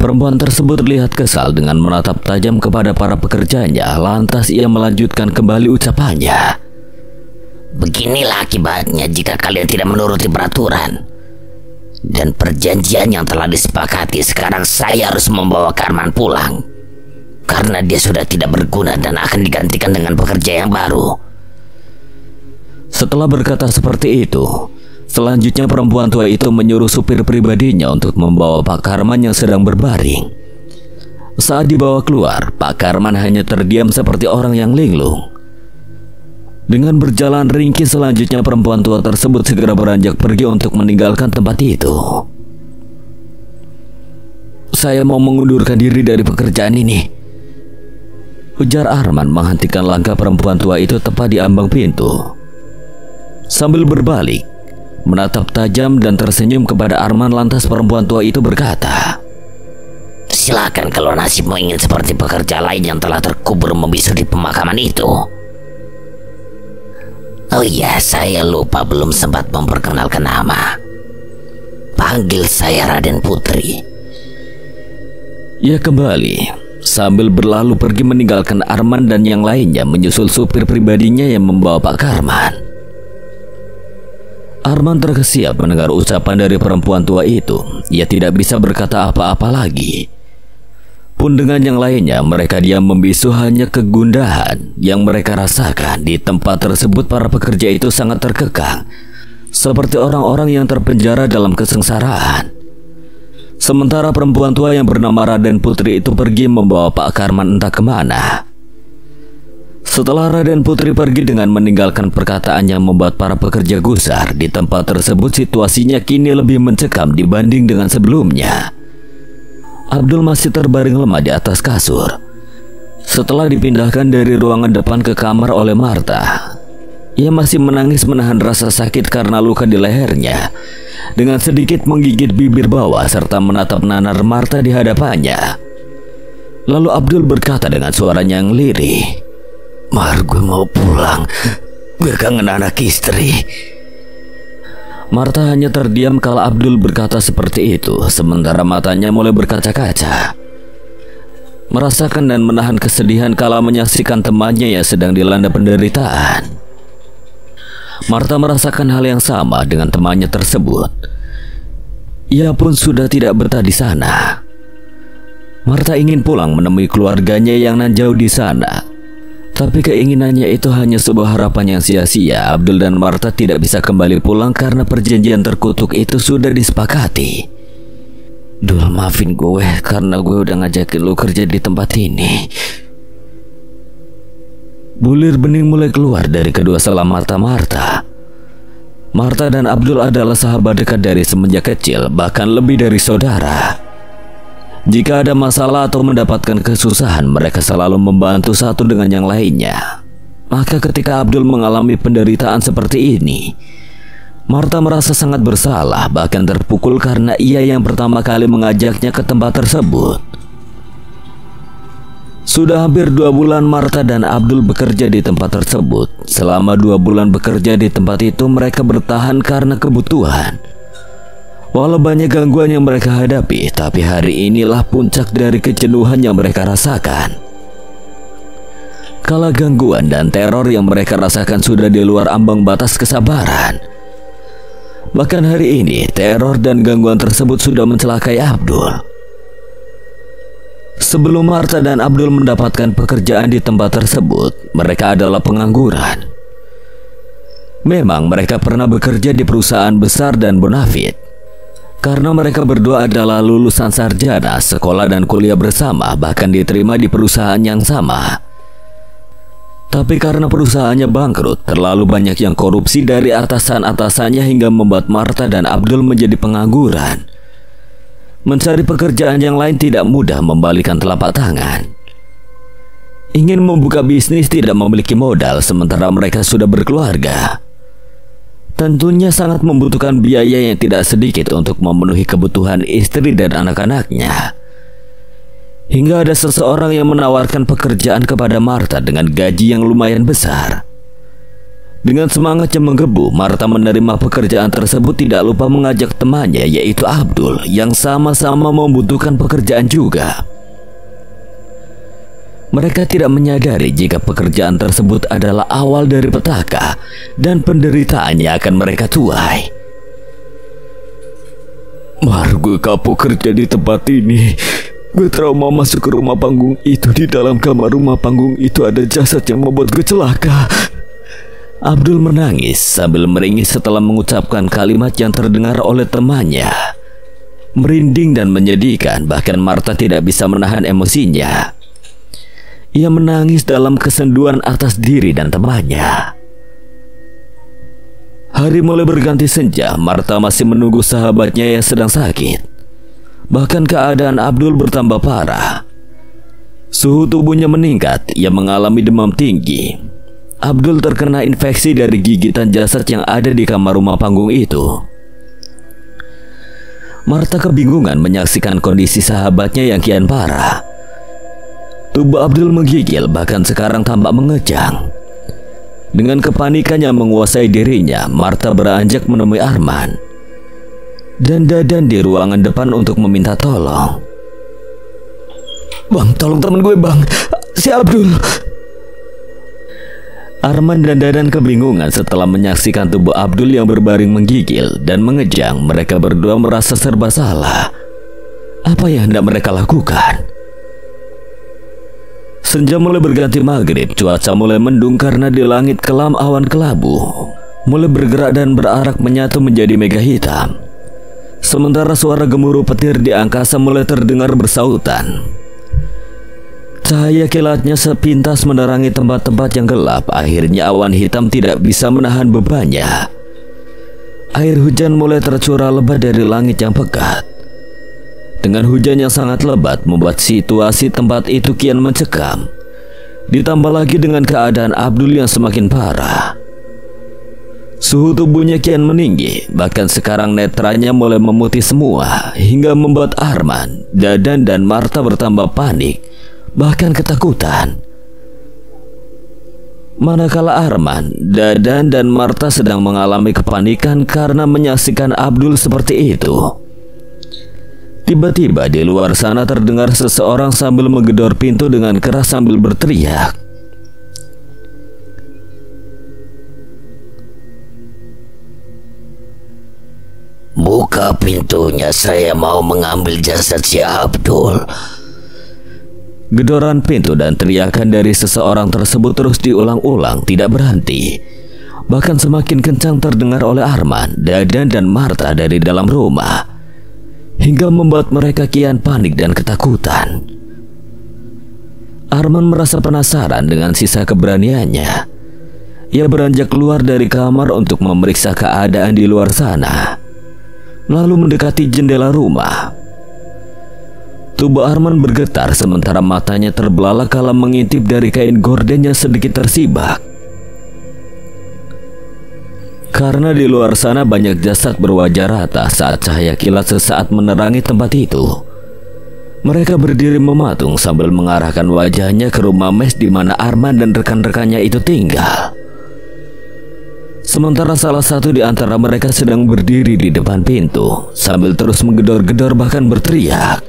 Speaker 1: Perempuan tersebut terlihat kesal dengan menatap tajam kepada para pekerjanya. Lantas ia melanjutkan kembali ucapannya,
Speaker 3: "Beginilah akibatnya jika kalian tidak menuruti peraturan dan perjanjian yang telah disepakati. Sekarang saya harus membawa Karman pulang karena dia sudah tidak berguna dan akan digantikan dengan pekerja yang baru."
Speaker 1: Setelah berkata seperti itu, selanjutnya perempuan tua itu menyuruh supir pribadinya untuk membawa Pak Karman yang sedang berbaring. Saat dibawa keluar, Pak Karman hanya terdiam seperti orang yang linglung. Dengan berjalan ringkih, selanjutnya perempuan tua tersebut segera beranjak pergi untuk meninggalkan tempat itu. "Saya mau mengundurkan diri dari pekerjaan ini," ujar Arman menghentikan langkah perempuan tua itu tepat di ambang pintu. Sambil berbalik, menatap tajam dan tersenyum kepada Arman, lantas perempuan tua itu berkata,
Speaker 3: "Silakan kalau nasibmu ingin seperti pekerja lain yang telah terkubur membisu di pemakaman itu. Oh iya, saya lupa belum sempat memperkenalkan nama. Panggil saya Raden Putri."
Speaker 1: Ia kembali sambil berlalu pergi meninggalkan Arman dan yang lainnya menyusul supir pribadinya yang membawa Pak Karman. Arman terkesiap mendengar ucapan dari perempuan tua itu. Ia tidak bisa berkata apa-apa lagi. Pun dengan yang lainnya, mereka diam membisu. Hanya kegundahan yang mereka rasakan. Di tempat tersebut para pekerja itu sangat terkekang, seperti orang-orang yang terpenjara dalam kesengsaraan. Sementara perempuan tua yang bernama Raden Putri itu pergi membawa Pak Karman entah kemana. Setelah Raden Putri pergi dengan meninggalkan perkataan yang membuat para pekerja gusar, di tempat tersebut situasinya kini lebih mencekam dibanding dengan sebelumnya. Abdul masih terbaring lemah di atas kasur. Setelah dipindahkan dari ruangan depan ke kamar oleh Marta, ia masih menangis menahan rasa sakit karena luka di lehernya. Dengan sedikit menggigit bibir bawah serta menatap nanar Marta di hadapannya. Lalu Abdul berkata dengan suaranya yang lirih, "Mar, gue mau pulang. Gue kangen anak istri." Marta hanya terdiam kala Abdul berkata seperti itu, sementara matanya mulai berkaca-kaca. Merasakan dan menahan kesedihan kala menyaksikan temannya yang sedang dilanda penderitaan. Marta merasakan hal yang sama dengan temannya tersebut. Ia pun sudah tidak betah di sana. Marta ingin pulang menemui keluarganya yang nan jauh di sana. Tapi keinginannya itu hanya sebuah harapan yang sia-sia. Abdul dan Marta tidak bisa kembali pulang karena perjanjian terkutuk itu sudah disepakati. "Dul, maafin gue karena gue udah ngajakin lu kerja di tempat ini." Bulir bening mulai keluar dari kedua selam mata Marta. Marta dan Abdul adalah sahabat dekat dari semenjak kecil, bahkan lebih dari saudara. Jika ada masalah atau mendapatkan kesusahan, mereka selalu membantu satu dengan yang lainnya. Maka ketika Abdul mengalami penderitaan seperti ini, Martha merasa sangat bersalah, bahkan terpukul karena ia yang pertama kali mengajaknya ke tempat tersebut. Sudah hampir 2 bulan Martha dan Abdul bekerja di tempat tersebut. Selama 2 bulan bekerja di tempat itu, mereka bertahan karena kebutuhan. Walau banyak gangguan yang mereka hadapi, tapi hari inilah puncak dari kejenuhan yang mereka rasakan. Kala gangguan dan teror yang mereka rasakan sudah di luar ambang batas kesabaran. Bahkan hari ini, teror dan gangguan tersebut sudah mencelakai Abdul. Sebelum Martha dan Abdul mendapatkan pekerjaan di tempat tersebut, mereka adalah pengangguran. Memang mereka pernah bekerja di perusahaan besar dan bonafit, karena mereka berdua adalah lulusan sarjana, sekolah dan kuliah bersama, bahkan diterima di perusahaan yang sama. Tapi karena perusahaannya bangkrut, terlalu banyak yang korupsi dari atasan-atasannya hingga membuat Martha dan Abdul menjadi pengangguran. Mencari pekerjaan yang lain tidak mudah, membalikan telapak tangan. Ingin membuka bisnis tidak memiliki modal, sementara mereka sudah berkeluarga. Tentunya sangat membutuhkan biaya yang tidak sedikit untuk memenuhi kebutuhan istri dan anak-anaknya. Hingga ada seseorang yang menawarkan pekerjaan kepada Martha dengan gaji yang lumayan besar. Dengan semangat yang menggebu, Martha menerima pekerjaan tersebut, tidak lupa mengajak temannya yaitu Abdul yang sama-sama membutuhkan pekerjaan juga. Mereka tidak menyadari jika pekerjaan tersebut adalah awal dari petaka dan penderitaannya akan mereka tuai. "Mar, gue kapok kerja di tempat ini. Gue trauma masuk ke rumah panggung itu. Di dalam kamar rumah panggung itu ada jasad yang membuat gue celaka." Abdul menangis sambil meringis setelah mengucapkan kalimat yang terdengar oleh temannya. Merinding dan menyedihkan, bahkan Martha tidak bisa menahan emosinya. Ia menangis dalam kesenduan atas diri dan temannya. Hari mulai berganti senja, Martha masih menunggu sahabatnya yang sedang sakit. Bahkan keadaan Abdul bertambah parah. Suhu tubuhnya meningkat, ia mengalami demam tinggi. Abdul terkena infeksi dari gigitan jasad yang ada di kamar rumah panggung itu. Martha kebingungan menyaksikan kondisi sahabatnya yang kian parah. Tubuh Abdul menggigil, bahkan sekarang tampak mengejang. Dengan kepanikan yang menguasai dirinya, Martha beranjak menemui Arman dan Dadan di ruangan depan untuk meminta tolong. "Bang, tolong teman gue bang, si Abdul." Arman dan Dadan kebingungan setelah menyaksikan tubuh Abdul yang berbaring menggigil dan mengejang. Mereka berdua merasa serba salah. Apa yang hendak mereka lakukan? Senja mulai berganti maghrib, cuaca mulai mendung karena di langit kelam awan kelabu mulai bergerak dan berarak menyatu menjadi mega hitam. Sementara suara gemuruh petir di angkasa mulai terdengar bersautan. Cahaya kilatnya sepintas menerangi tempat-tempat yang gelap. Akhirnya awan hitam tidak bisa menahan bebannya. Air hujan mulai tercurah lebat dari langit yang pekat. Dengan hujan yang sangat lebat membuat situasi tempat itu kian mencekam. Ditambah lagi dengan keadaan Abdul yang semakin parah. Suhu tubuhnya kian meninggi, bahkan sekarang netranya mulai memutih semua, hingga membuat Arman, Dadan dan Martha bertambah panik, bahkan ketakutan. Manakala Arman, Dadan dan Martha sedang mengalami kepanikan karena menyaksikan Abdul seperti itu. Tiba-tiba di luar sana terdengar seseorang sambil menggedor pintu dengan keras sambil berteriak.
Speaker 3: "Buka pintunya, saya mau mengambil jasad si Abdul."
Speaker 1: Gedoran pintu dan teriakan dari seseorang tersebut terus diulang-ulang, tidak berhenti. Bahkan semakin kencang terdengar oleh Arman, Dadan dan Martha dari dalam rumah, hingga membuat mereka kian panik dan ketakutan. Arman merasa penasaran dengan sisa keberaniannya. Ia beranjak keluar dari kamar untuk memeriksa keadaan di luar sana, lalu mendekati jendela rumah. Tubuh Arman bergetar sementara matanya terbelalak kala mengintip dari kain gorden yang sedikit tersibak. Karena di luar sana banyak jasad berwajah rata saat cahaya kilat sesaat menerangi tempat itu. Mereka berdiri mematung sambil mengarahkan wajahnya ke rumah mes di mana Arman dan rekan-rekannya itu tinggal. Sementara salah satu di antara mereka sedang berdiri di depan pintu sambil terus menggedor-gedor bahkan berteriak,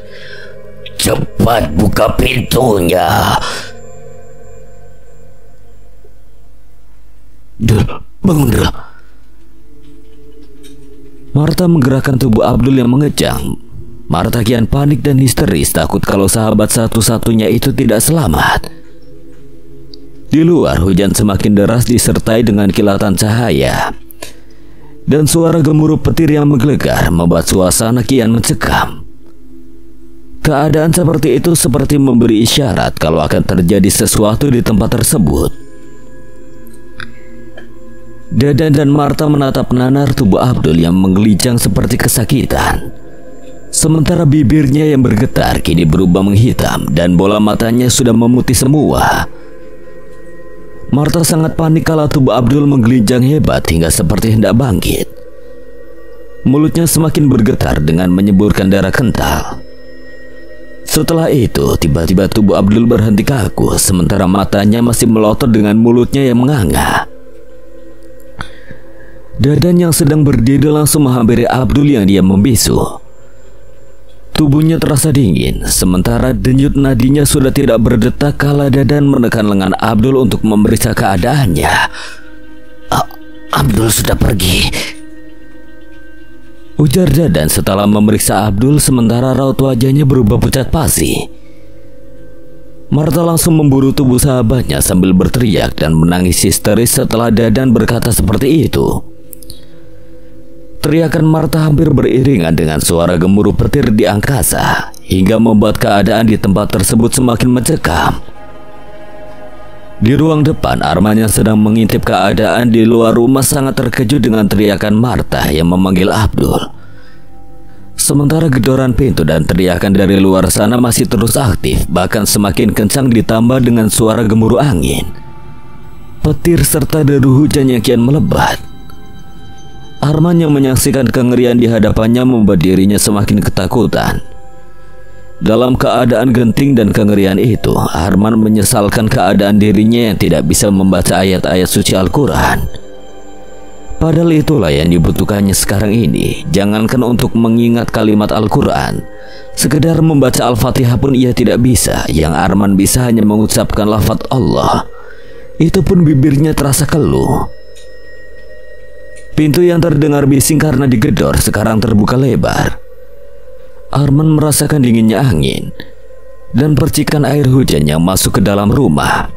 Speaker 1: "Cepat buka pintunya!" "Dul, bangun Dul." Marta menggerakkan tubuh Abdul yang mengejang. Marta kian panik dan histeris takut kalau sahabat satu-satunya itu tidak selamat. Di luar hujan semakin deras disertai dengan kilatan cahaya. Dan suara gemuruh petir yang menggelegar membuat suasana kian mencekam. Keadaan seperti itu seperti memberi isyarat kalau akan terjadi sesuatu di tempat tersebut. Dadan dan Marta menatap nanar tubuh Abdul yang menggelincang seperti kesakitan. Sementara bibirnya yang bergetar kini berubah menghitam dan bola matanya sudah memutih semua. Marta sangat panik kala tubuh Abdul menggelincang hebat hingga seperti hendak bangkit. Mulutnya semakin bergetar dengan menyemburkan darah kental. Setelah itu, tiba-tiba tubuh Abdul berhenti kaku sementara matanya masih melotot dengan mulutnya yang menganga. Dadan yang sedang berdiri langsung menghampiri Abdul yang diam membisu. Tubuhnya terasa dingin, sementara denyut nadinya sudah tidak berdetak kala Dadan menekan lengan Abdul untuk memeriksa keadaannya.
Speaker 3: Abdul sudah pergi,"
Speaker 1: ujar Dadan setelah memeriksa Abdul sementara raut wajahnya berubah pucat pasi. Marta langsung memburu tubuh sahabatnya sambil berteriak dan menangis histeris setelah Dadan berkata seperti itu. Teriakan Marta hampir beriringan dengan suara gemuruh petir di angkasa hingga membuat keadaan di tempat tersebut semakin mencekam. Di ruang depan, Arman yang sedang mengintip keadaan di luar rumah sangat terkejut dengan teriakan Marta yang memanggil Abdul. Sementara gedoran pintu dan teriakan dari luar sana masih terus aktif, bahkan semakin kencang ditambah dengan suara gemuruh angin, petir serta deru hujan yang kian melebat. Arman yang menyaksikan kengerian di hadapannya membuat dirinya semakin ketakutan. Dalam keadaan genting dan kengerian itu, Arman menyesalkan keadaan dirinya yang tidak bisa membaca ayat-ayat suci Al-Quran. Padahal itulah yang dibutuhkannya sekarang ini. Jangankan untuk mengingat kalimat Al-Quran, sekedar membaca Al-Fatihah pun ia tidak bisa. Yang Arman bisa hanya mengucapkan lafaz Allah. Itu pun bibirnya terasa keluh. Pintu yang terdengar bising karena digedor sekarang terbuka lebar. Arman merasakan dinginnya angin dan percikan air hujan yang masuk ke dalam rumah.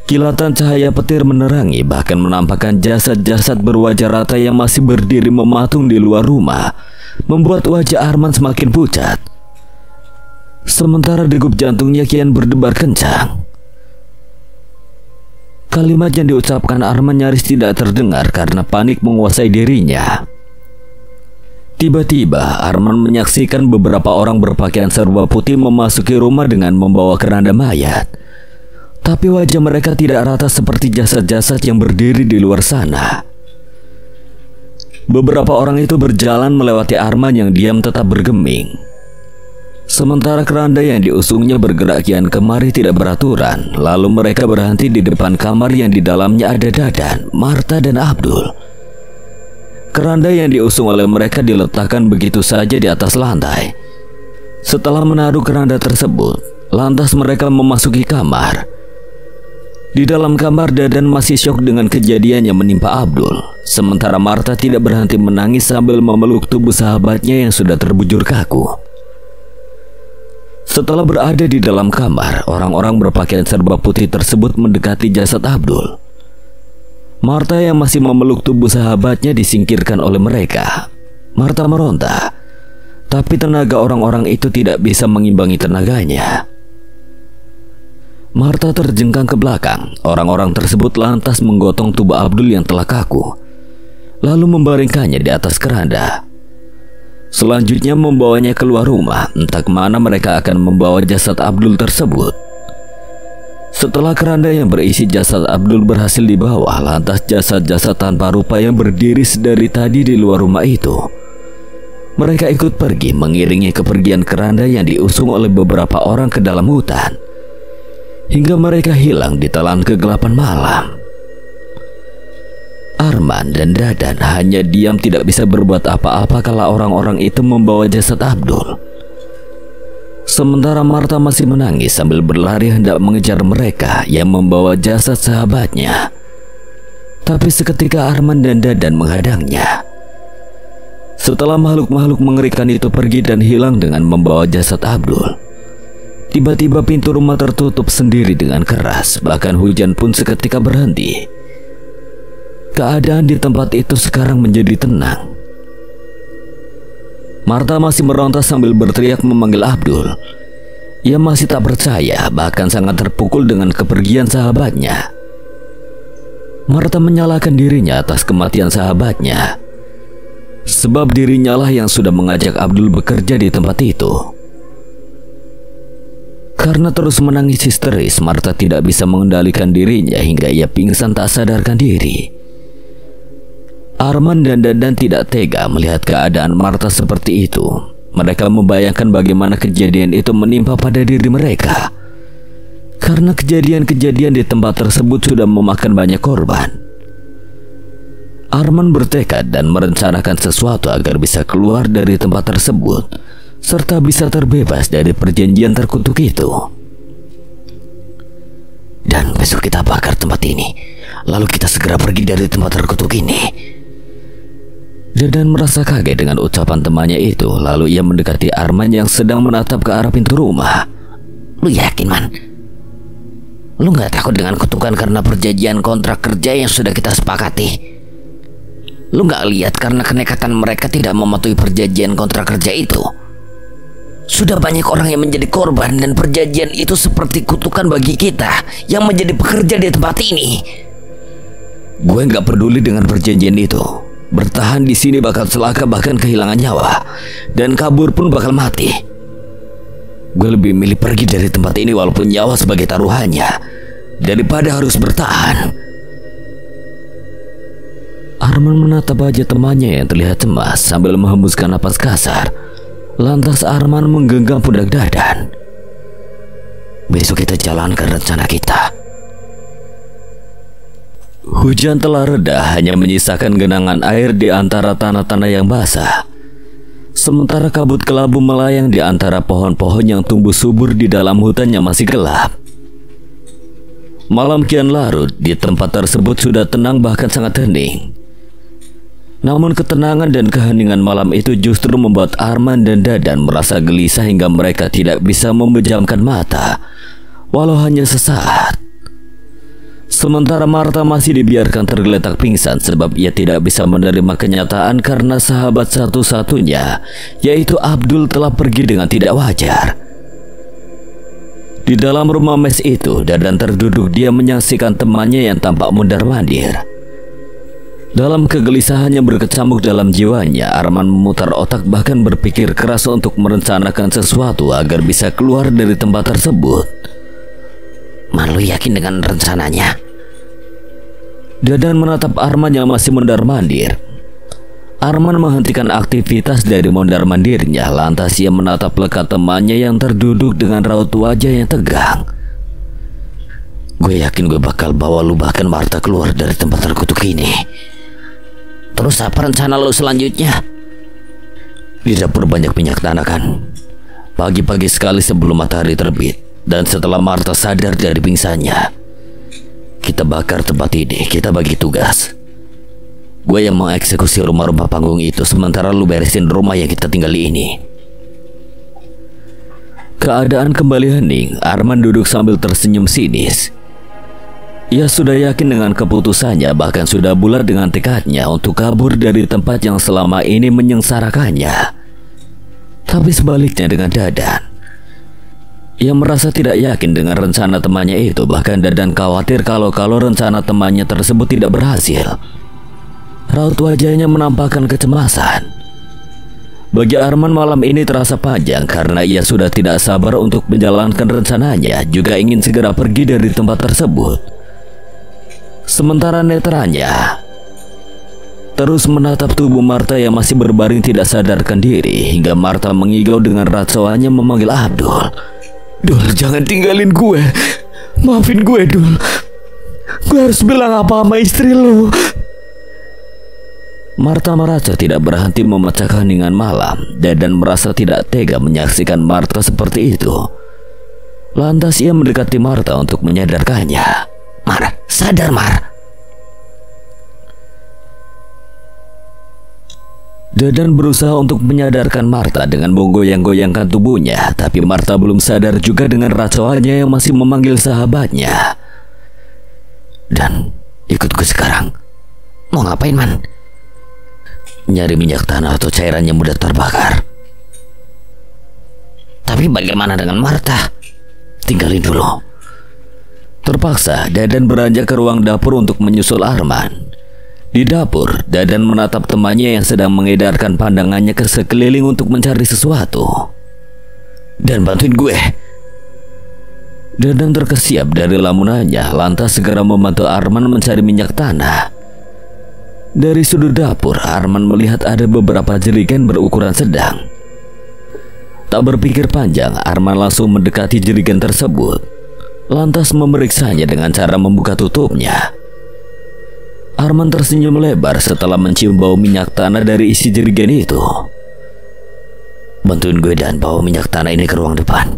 Speaker 1: Kilatan cahaya petir menerangi bahkan menampakkan jasad-jasad berwajah rata yang masih berdiri mematung di luar rumah, membuat wajah Arman semakin pucat. Sementara degup jantungnya kian berdebar kencang. Kalimat yang diucapkan Arman nyaris tidak terdengar karena panik menguasai dirinya. Tiba-tiba Arman menyaksikan beberapa orang berpakaian serba putih memasuki rumah dengan membawa keranda mayat. Tapi wajah mereka tidak rata seperti jasad-jasad yang berdiri di luar sana. Beberapa orang itu berjalan melewati Arman yang diam tetap bergeming. Sementara keranda yang diusungnya bergerak kian kemari tidak beraturan. Lalu mereka berhenti di depan kamar yang di dalamnya ada Dadan, Marta dan Abdul. Keranda yang diusung oleh mereka diletakkan begitu saja di atas lantai. Setelah menaruh keranda tersebut, lantas mereka memasuki kamar. Di dalam kamar, Dadan masih syok dengan kejadian yang menimpa Abdul. Sementara Marta tidak berhenti menangis sambil memeluk tubuh sahabatnya yang sudah terbujur kaku. Setelah berada di dalam kamar, orang-orang berpakaian serba putih tersebut mendekati jasad Abdul. Marta yang masih memeluk tubuh sahabatnya disingkirkan oleh mereka. Marta meronta, tapi tenaga orang-orang itu tidak bisa mengimbangi tenaganya. Marta terjengkang ke belakang. Orang-orang tersebut lantas menggotong tubuh Abdul yang telah kaku, lalu membaringkannya di atas keranda. Selanjutnya membawanya keluar rumah. Entah kemana mereka akan membawa jasad Abdul tersebut. Setelah keranda yang berisi jasad Abdul berhasil dibawa, lantas jasad-jasad tanpa rupa yang berdiri sedari tadi di luar rumah itu, mereka ikut pergi mengiringi kepergian keranda yang diusung oleh beberapa orang ke dalam hutan, hingga mereka hilang di telan kegelapan malam. Arman dan Dadan hanya diam tidak bisa berbuat apa-apa kala orang-orang itu membawa jasad Abdul. Sementara Marta masih menangis sambil berlari hendak mengejar mereka yang membawa jasad sahabatnya. Tapi seketika Arman dan Dadan menghadangnya. Setelah makhluk-makhluk mengerikan itu pergi dan hilang dengan membawa jasad Abdul, tiba-tiba pintu rumah tertutup sendiri dengan keras. Bahkan hujan pun seketika berhenti. Keadaan di tempat itu sekarang menjadi tenang. Marta masih meronta sambil berteriak memanggil Abdul. Ia masih tak percaya, bahkan sangat terpukul dengan kepergian sahabatnya. Marta menyalahkan dirinya atas kematian sahabatnya, sebab dirinya lah yang sudah mengajak Abdul bekerja di tempat itu. Karena terus menangis histeris, Marta tidak bisa mengendalikan dirinya hingga ia pingsan tak sadarkan diri. Arman dan Dadan tidak tega melihat keadaan Marta seperti itu. Mereka membayangkan bagaimana kejadian itu menimpa pada diri mereka. Karena kejadian-kejadian di tempat tersebut sudah memakan banyak korban. Arman bertekad dan merencanakan sesuatu agar bisa keluar dari tempat tersebut, serta bisa terbebas dari perjanjian terkutuk itu. Dan besok kita bakar tempat ini, lalu kita segera pergi dari tempat terkutuk ini. Dadan merasa kaget dengan ucapan temannya itu. Lalu ia mendekati Arman yang sedang menatap ke arah pintu rumah.
Speaker 3: Lu yakin, Man? Lu gak takut dengan kutukan karena perjanjian kontrak kerja yang sudah kita sepakati? Lu gak lihat karena kenekatan mereka tidak mematuhi perjanjian kontrak kerja itu? Sudah banyak orang yang menjadi korban, dan perjanjian itu seperti kutukan bagi kita yang menjadi pekerja di tempat ini.
Speaker 1: Gue gak peduli dengan perjanjian itu. Bertahan di sini bakal celaka, bahkan kehilangan nyawa, dan kabur pun bakal mati. Gue lebih milih pergi dari tempat ini walaupun nyawa sebagai taruhannya, daripada harus bertahan. Arman menatap wajah temannya yang terlihat cemas sambil menghembuskan napas kasar. Lantas Arman menggenggam pundak Dadan. Besok kita jalankan rencana kita. Hujan telah reda, hanya menyisakan genangan air di antara tanah-tanah yang basah. Sementara kabut kelabu melayang di antara pohon-pohon yang tumbuh subur di dalam hutan yang masih gelap. Malam kian larut, di tempat tersebut sudah tenang bahkan sangat hening. Namun ketenangan dan keheningan malam itu justru membuat Arman dan Dadan merasa gelisah hingga mereka tidak bisa memejamkan mata, walau hanya sesaat. Sementara Marta masih dibiarkan tergeletak pingsan sebab ia tidak bisa menerima kenyataan karena sahabat satu-satunya, yaitu Abdul, telah pergi dengan tidak wajar. Di dalam rumah mes itu, Dadan terduduk diam menyaksikan temannya yang tampak mundar-mandir. Dalam kegelisahannya berkecamuk dalam jiwanya, Arman memutar otak bahkan berpikir keras untuk merencanakan sesuatu agar bisa keluar dari tempat tersebut.
Speaker 3: Man, lu yakin dengan rencananya?
Speaker 1: Dadan menatap Arman yang masih mondar-mandir. Arman menghentikan aktivitas dari mondar-mandirnya, lantas ia menatap lekat temannya yang terduduk dengan raut wajah yang tegang. Gue yakin gue bakal bawa lu bahkan Marta keluar dari tempat terkutuk ini.
Speaker 3: Terus apa rencana lu selanjutnya?
Speaker 1: Di dapur banyak minyak tanah kan. Pagi-pagi sekali sebelum matahari terbit dan setelah Marta sadar dari pingsannya, kita bakar tempat ini. Kita bagi tugas. Gue yang mengeksekusi rumah-rumah panggung itu, sementara lu beresin rumah yang kita tinggali ini. Keadaan kembali hening. Arman duduk sambil tersenyum sinis. Ia sudah yakin dengan keputusannya, bahkan sudah bulat dengan tekadnya untuk kabur dari tempat yang selama ini menyengsarakannya. Tapi sebaliknya dengan Dadan, ia merasa tidak yakin dengan rencana temannya itu. Bahkan Dadan khawatir kalau rencana temannya tersebut tidak berhasil. Raut wajahnya menampakkan kecemasan. Bagi Arman malam ini terasa panjang karena ia sudah tidak sabar untuk menjalankan rencananya, juga ingin segera pergi dari tempat tersebut. Sementara netranya terus menatap tubuh Martha yang masih berbaring tidak sadarkan diri, hingga Martha mengigau dengan racauannya memanggil Abdul. "Dul, jangan tinggalin gue. Maafin gue, Dul. Gue harus bilang apa sama istri lu?" Martha merasa tidak berhenti memecahkan heningan malam. Dadan merasa tidak tega menyaksikan Martha seperti itu. Lantas ia mendekati Martha untuk menyadarkannya.
Speaker 3: "Mar, sadar Mar."
Speaker 1: Dadan berusaha untuk menyadarkan Martha dengan menggoyang-goyangkan tubuhnya, tapi Martha belum sadar juga dengan racauannya yang masih memanggil sahabatnya.
Speaker 3: "Dan ikut gue sekarang." "Mau ngapain, Man?"
Speaker 1: "Nyari minyak tanah atau cairan yang mudah terbakar."
Speaker 3: "Tapi bagaimana dengan Martha?"
Speaker 1: "Tinggalin dulu." Terpaksa Dadan beranjak ke ruang dapur untuk menyusul Arman. Di dapur, Dadan menatap temannya yang sedang mengedarkan pandangannya ke sekeliling untuk mencari sesuatu.
Speaker 3: "Dan bantuin gue."
Speaker 1: Dadan terkesiap dari lamunannya, lantas segera membantu Arman mencari minyak tanah. Dari sudut dapur, Arman melihat ada beberapa jerigen berukuran sedang. Tak berpikir panjang, Arman langsung mendekati jerigen tersebut, lantas memeriksanya dengan cara membuka tutupnya. Arman tersenyum lebar setelah mencium bau minyak tanah dari isi jerigen itu.
Speaker 3: "Bantuin gue dan bawa minyak tanah ini ke ruang depan."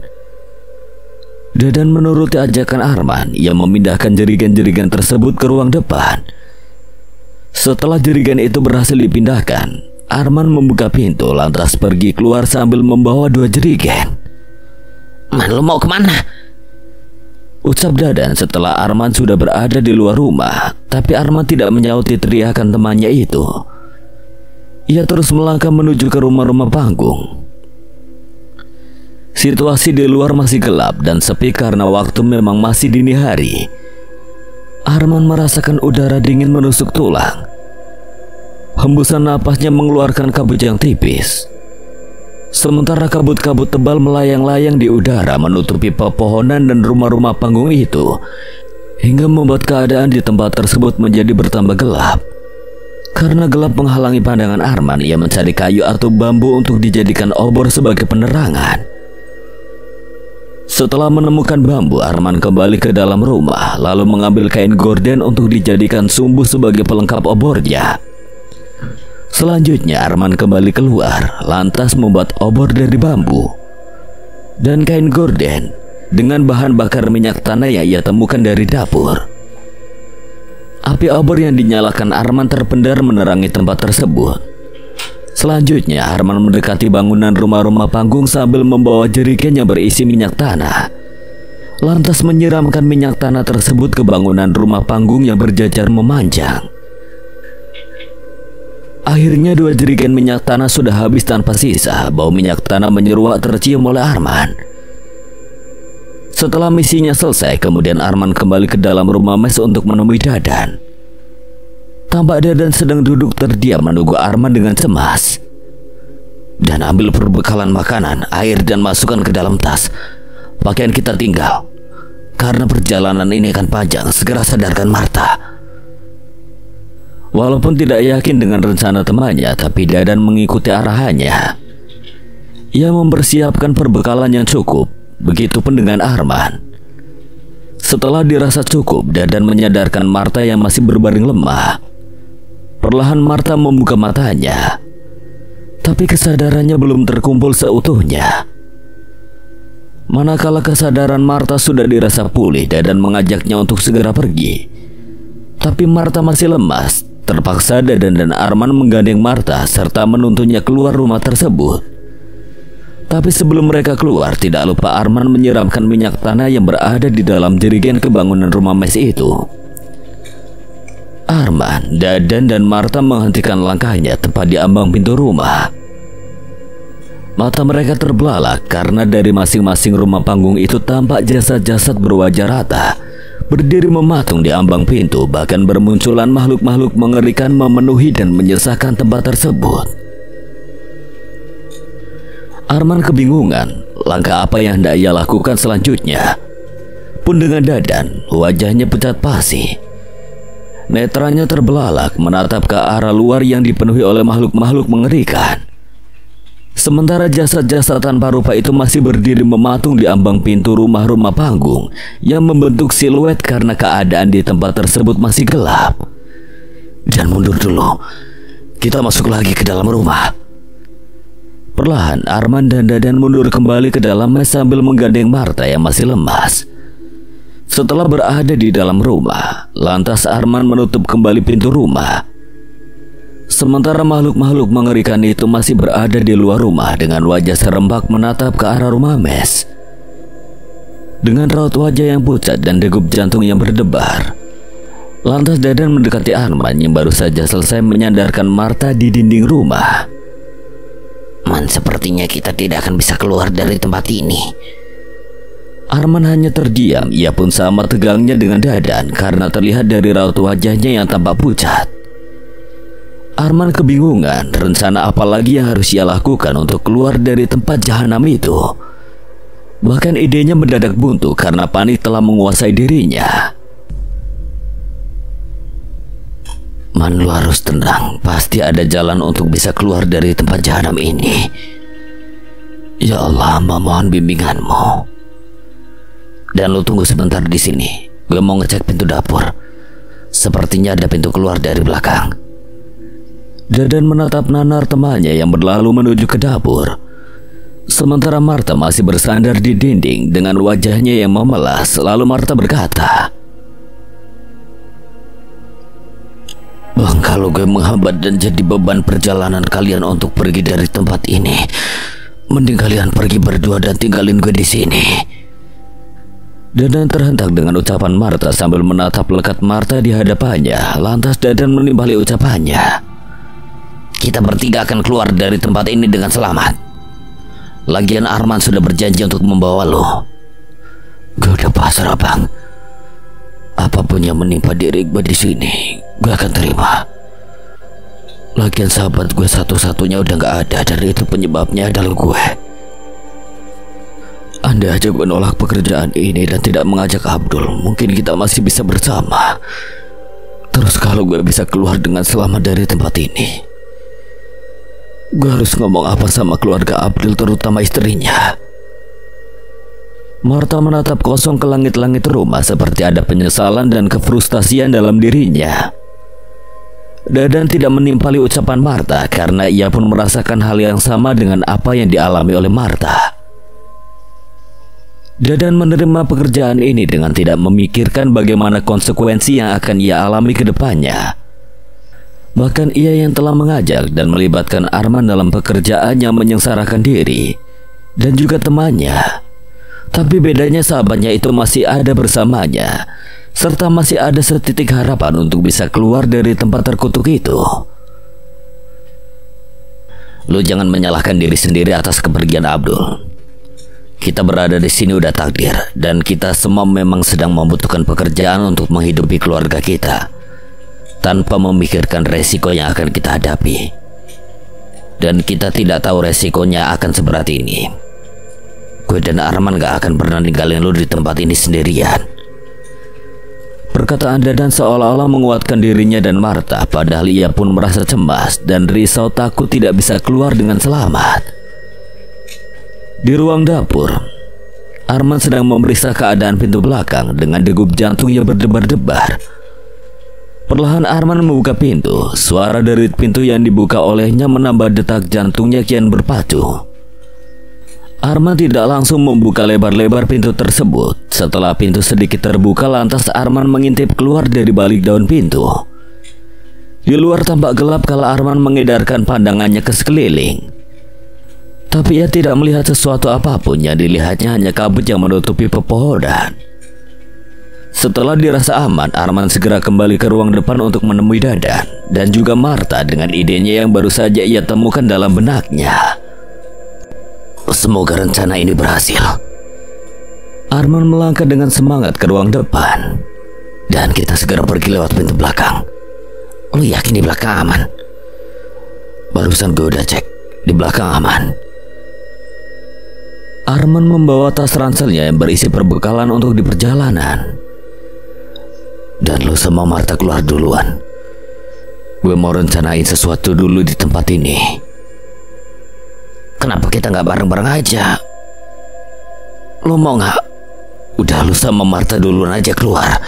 Speaker 1: Dadan menuruti ajakan Arman. Ia memindahkan jerigen-jerigen tersebut ke ruang depan. Setelah jerigen itu berhasil dipindahkan, Arman membuka pintu lantas pergi keluar sambil membawa 2 jerigen.
Speaker 3: "Man, lu mau kemana?"
Speaker 1: ucap Dadan setelah Arman sudah berada di luar rumah. Tapi Arman tidak menyauti teriakan temannya itu. Ia terus melangkah menuju ke rumah-rumah panggung. Situasi di luar masih gelap dan sepi karena waktu memang masih dini hari. Arman merasakan udara dingin menusuk tulang. Hembusan napasnya mengeluarkan kabut yang tipis. Sementara kabut-kabut tebal melayang-layang di udara menutupi pepohonan dan rumah-rumah panggung itu, hingga membuat keadaan di tempat tersebut menjadi bertambah gelap. Karena gelap menghalangi pandangan Arman, ia mencari kayu atau bambu untuk dijadikan obor sebagai penerangan. Setelah menemukan bambu, Arman kembali ke dalam rumah, lalu mengambil kain gorden untuk dijadikan sumbu sebagai pelengkap obornya. Selanjutnya Arman kembali keluar, lantas membuat obor dari bambu dan kain gorden dengan bahan bakar minyak tanah yang ia temukan dari dapur. Api obor yang dinyalakan Arman terpendar menerangi tempat tersebut. Selanjutnya Arman mendekati bangunan rumah-rumah panggung sambil membawa jerigen yang berisi minyak tanah, lantas menyiramkan minyak tanah tersebut ke bangunan rumah panggung yang berjajar memanjang. Akhirnya 2 jerigen minyak tanah sudah habis tanpa sisa. Bau minyak tanah menyeruak tercium oleh Arman. Setelah misinya selesai, kemudian Arman kembali ke dalam rumah mes untuk menemui Dadan. Tampak Dadan sedang duduk terdiam menunggu Arman dengan cemas.
Speaker 3: "Dan ambil perbekalan makanan, air dan masukkan ke dalam tas. Pakaian kita tinggal. Karena perjalanan ini akan panjang, segera sadarkan Martha."
Speaker 1: Walaupun tidak yakin dengan rencana temannya, tapi Dadan mengikuti arahannya. Ia mempersiapkan perbekalan yang cukup, begitupun dengan Arman. Setelah dirasa cukup, Dadan menyadarkan Martha yang masih berbaring lemah. Perlahan Martha membuka matanya, tapi kesadarannya belum terkumpul seutuhnya. Manakala kesadaran Martha sudah dirasa pulih, Dadan mengajaknya untuk segera pergi. Tapi Martha masih lemas. Terpaksa Dadan dan Arman menggandeng Martha serta menuntunnya keluar rumah tersebut. Tapi sebelum mereka keluar, tidak lupa Arman menyiramkan minyak tanah yang berada di dalam jerigen ke bangunan rumah mes itu. Arman, Dadan, dan Martha menghentikan langkahnya tepat di ambang pintu rumah. Mata mereka terbelalak karena dari masing-masing rumah panggung itu tampak jasad-jasad berwajah rata berdiri mematung di ambang pintu. Bahkan bermunculan makhluk-makhluk mengerikan memenuhi dan menyesakkan tempat tersebut. Arman kebingungan langkah apa yang hendak ia lakukan selanjutnya. Pun dengan Dadan, wajahnya pucat pasi. Netranya terbelalak menatap ke arah luar yang dipenuhi oleh makhluk-makhluk mengerikan. Sementara jasad-jasad tanpa rupa itu masih berdiri mematung di ambang pintu rumah-rumah panggung yang membentuk siluet karena keadaan di tempat tersebut masih gelap. Dan mundur dulu, kita masuk lagi ke dalam rumah. Perlahan Arman dan Dadan mundur kembali ke dalamnya sambil menggandeng Marta yang masih lemas. Setelah berada di dalam rumah, lantas Arman menutup kembali pintu rumah. Sementara makhluk-makhluk mengerikan itu masih berada di luar rumah dengan wajah serempak menatap ke arah rumah Mes. Dengan raut wajah yang pucat dan degup jantung yang berdebar, lantas Dadan mendekati Arman yang baru saja selesai menyandarkan Marta di dinding rumah.
Speaker 3: Man, sepertinya kita tidak akan bisa keluar dari tempat ini.
Speaker 1: Arman hanya terdiam, ia pun sama tegangnya dengan Dadan karena terlihat dari raut wajahnya yang tampak pucat. Arman kebingungan rencana apa lagi yang harus ia lakukan untuk keluar dari tempat jahanam itu. Bahkan idenya mendadak buntu karena panik telah menguasai dirinya. Man, lu harus tenang, pasti ada jalan untuk bisa keluar dari tempat jahanam ini. Ya Allah, hamba mohon bimbinganmu. Dan lu tunggu sebentar di sini. Gue mau ngecek pintu dapur. Sepertinya ada pintu keluar dari belakang. Dadan menatap nanar temannya yang berlalu menuju ke dapur. Sementara Marta masih bersandar di dinding dengan wajahnya yang memelas. Lalu Marta berkata, "Bang, kalau gue menghambat dan jadi beban perjalanan kalian untuk pergi dari tempat ini, mending kalian pergi berdua dan tinggalin gue di sini." Dadan terhentak dengan ucapan Marta sambil menatap lekat Marta di hadapannya. Lantas Dadan menimbali ucapannya,
Speaker 3: "Kita bertiga akan keluar dari tempat ini dengan selamat. Lagian Arman sudah berjanji untuk membawa lo."
Speaker 1: "Gue udah pasrah, Bang. Apapun yang menimpa diri gue di sini, gue akan terima. Lagian sahabat gue satu-satunya udah gak ada, dan itu penyebabnya adalah gue. Andai aja gue nolak pekerjaan ini dan tidak mengajak Abdul, mungkin kita masih bisa bersama. Terus kalau gue bisa keluar dengan selamat dari tempat ini, gue harus ngomong apa sama keluarga Abdul, terutama istrinya?" Marta menatap kosong ke langit-langit rumah seperti ada penyesalan dan kefrustasian dalam dirinya. Dadan tidak menimpali ucapan Marta karena ia pun merasakan hal yang sama dengan apa yang dialami oleh Marta. Dadan menerima pekerjaan ini dengan tidak memikirkan bagaimana konsekuensi yang akan ia alami ke depannya. Bahkan ia yang telah mengajak dan melibatkan Arman dalam pekerjaan yang menyengsarakan diri dan juga temannya. Tapi bedanya sahabatnya itu masih ada bersamanya, serta masih ada setitik harapan untuk bisa keluar dari tempat terkutuk itu. "Lu jangan menyalahkan diri sendiri atas kepergian Abdul. Kita berada di sini udah takdir, dan kita semua memang sedang membutuhkan pekerjaan untuk menghidupi keluarga kita, tanpa memikirkan resiko yang akan kita hadapi. Dan kita tidak tahu resikonya akan seberat ini. Gue dan Arman gak akan pernah ninggalin lu di tempat ini sendirian." Perkataan Dadan seolah-olah menguatkan dirinya dan Marta, padahal ia pun merasa cemas dan risau takut tidak bisa keluar dengan selamat. Di ruang dapur, Arman sedang memeriksa keadaan pintu belakang dengan degup jantung yang berdebar-debar. Perlahan Arman membuka pintu. Suara dari pintu yang dibuka olehnya menambah detak jantungnya kian berpacu. Arman tidak langsung membuka lebar-lebar pintu tersebut. Setelah pintu sedikit terbuka, lantas Arman mengintip keluar dari balik daun pintu. Di luar tampak gelap kala Arman mengedarkan pandangannya ke sekeliling. Tapi ia tidak melihat sesuatu apapun, yang dilihatnya hanya kabut yang menutupi pepohonan. Setelah dirasa aman, Arman segera kembali ke ruang depan untuk menemui Dadan dan juga Marta dengan idenya yang baru saja ia temukan dalam benaknya.
Speaker 3: "Semoga rencana ini berhasil."
Speaker 1: Arman melangkah dengan semangat ke ruang depan.
Speaker 3: "Dan kita segera pergi lewat pintu belakang. Lu yakin di belakang aman?"
Speaker 1: "Barusan gue udah cek, di belakang aman." Arman membawa tas ranselnya yang berisi perbekalan untuk di perjalanan. Dan lu sama Marta keluar duluan. Gue mau rencanain sesuatu dulu di tempat ini.
Speaker 3: Kenapa kita nggak bareng-bareng aja?
Speaker 1: Lo mau nggak? Udah, lu sama Marta duluan aja keluar.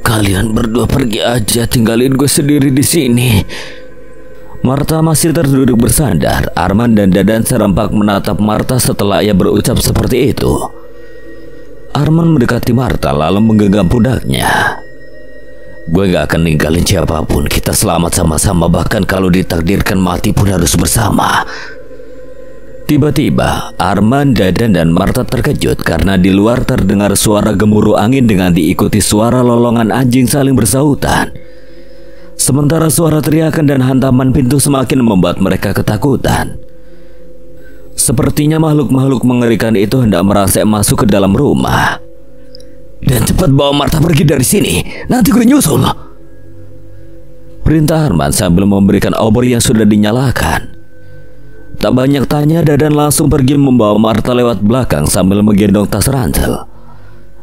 Speaker 1: Kalian berdua pergi aja, tinggalin gue sendiri di sini. Marta masih terduduk bersandar. Arman dan Dadan serempak menatap Marta setelah ia berucap seperti itu. Arman mendekati Marta lalu menggenggam pundaknya. Gue gak akan ninggalin siapapun. Kita selamat sama-sama, bahkan kalau ditakdirkan mati pun harus bersama. Tiba-tiba Arman, Dadan, dan Marta terkejut karena di luar terdengar suara gemuruh angin dengan diikuti suara lolongan anjing saling bersahutan. Sementara suara teriakan dan hantaman pintu semakin membuat mereka ketakutan. Sepertinya makhluk-makhluk mengerikan itu hendak merangsek masuk ke dalam rumah. Dan cepat bawa Marta pergi dari sini, nanti gue nyusul. Perintah Arman sambil memberikan obor yang sudah dinyalakan. Tak banyak tanya, Dadan langsung pergi membawa Marta lewat belakang sambil menggendong tas ransel.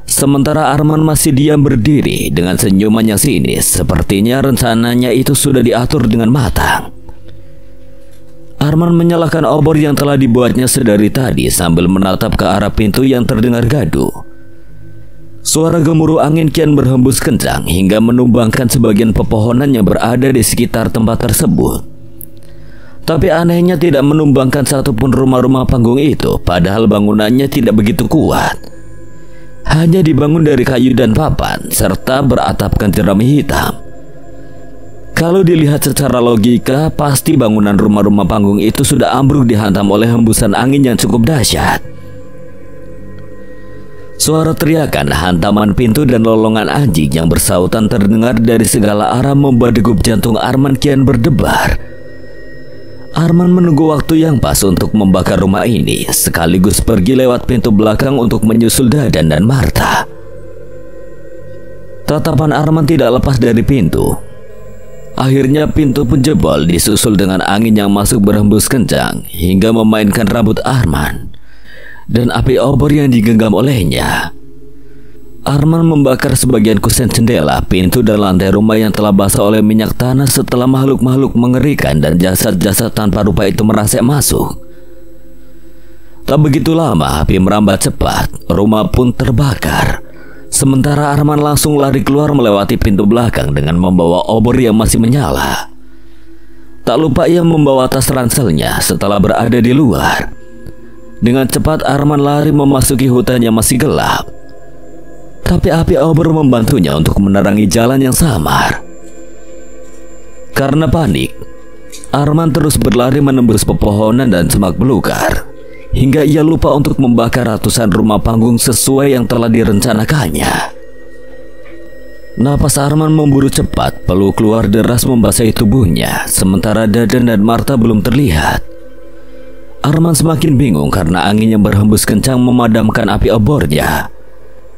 Speaker 1: Sementara Arman masih diam berdiri dengan senyuman yang sinis. Sepertinya rencananya itu sudah diatur dengan matang. Arman menyalakan obor yang telah dibuatnya sedari tadi sambil menatap ke arah pintu yang terdengar gaduh. Suara gemuruh angin kian berhembus kencang hingga menumbangkan sebagian pepohonan yang berada di sekitar tempat tersebut. Tapi anehnya tidak menumbangkan satupun rumah-rumah panggung itu, padahal bangunannya tidak begitu kuat. Hanya dibangun dari kayu dan papan serta beratapkan jerami hitam. Kalau dilihat secara logika, pasti bangunan rumah-rumah panggung itu sudah ambruk dihantam oleh hembusan angin yang cukup dahsyat. Suara teriakan, hantaman pintu, dan lolongan anjing yang bersahutan terdengar dari segala arah membuat degup jantung Arman kian berdebar. Arman menunggu waktu yang pas untuk membakar rumah ini, sekaligus pergi lewat pintu belakang untuk menyusul Dadan dan Marta. Tatapan Arman tidak lepas dari pintu. Akhirnya pintu pun jebol disusul dengan angin yang masuk berhembus kencang hingga memainkan rambut Arman dan api obor yang digenggam olehnya. Arman membakar sebagian kusen jendela, pintu, dan lantai rumah yang telah basah oleh minyak tanah setelah makhluk-makhluk mengerikan dan jasad-jasad tanpa rupa itu merangsek masuk. Tak begitu lama api merambat cepat, rumah pun terbakar. Sementara Arman langsung lari keluar melewati pintu belakang dengan membawa obor yang masih menyala. Tak lupa ia membawa tas ranselnya setelah berada di luar. Dengan cepat Arman lari memasuki hutan yang masih gelap. Tapi api obor membantunya untuk menerangi jalan yang samar. Karena panik, Arman terus berlari menembus pepohonan dan semak belukar hingga ia lupa untuk membakar ratusan rumah panggung sesuai yang telah direncanakannya. Napas Arman memburu cepat, peluk keluar deras membasahi tubuhnya, sementara Dadan dan Marta belum terlihat. Arman semakin bingung karena angin yang berhembus kencang memadamkan api obornya,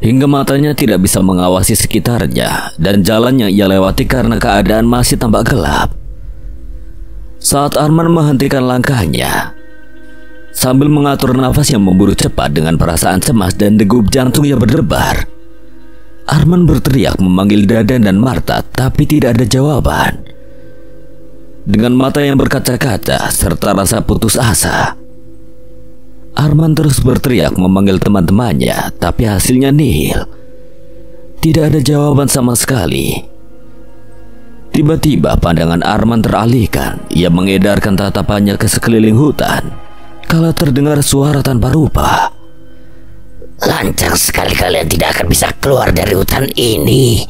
Speaker 1: hingga matanya tidak bisa mengawasi sekitarnya dan jalan yang ia lewati karena keadaan masih tampak gelap. Saat Arman menghentikan langkahnya, sambil mengatur nafas yang memburu cepat dengan perasaan cemas dan degup jantung yang berdebar, Arman berteriak memanggil Dadan dan Marta, tapi tidak ada jawaban. Dengan mata yang berkaca-kaca serta rasa putus asa, Arman terus berteriak memanggil teman-temannya, tapi hasilnya nihil. Tidak ada jawaban sama sekali. Tiba-tiba pandangan Arman teralihkan. Ia mengedarkan tatapannya ke sekeliling hutan kala terdengar suara tanpa rupa.
Speaker 3: Lancang sekali kalian tidak akan bisa keluar dari hutan ini.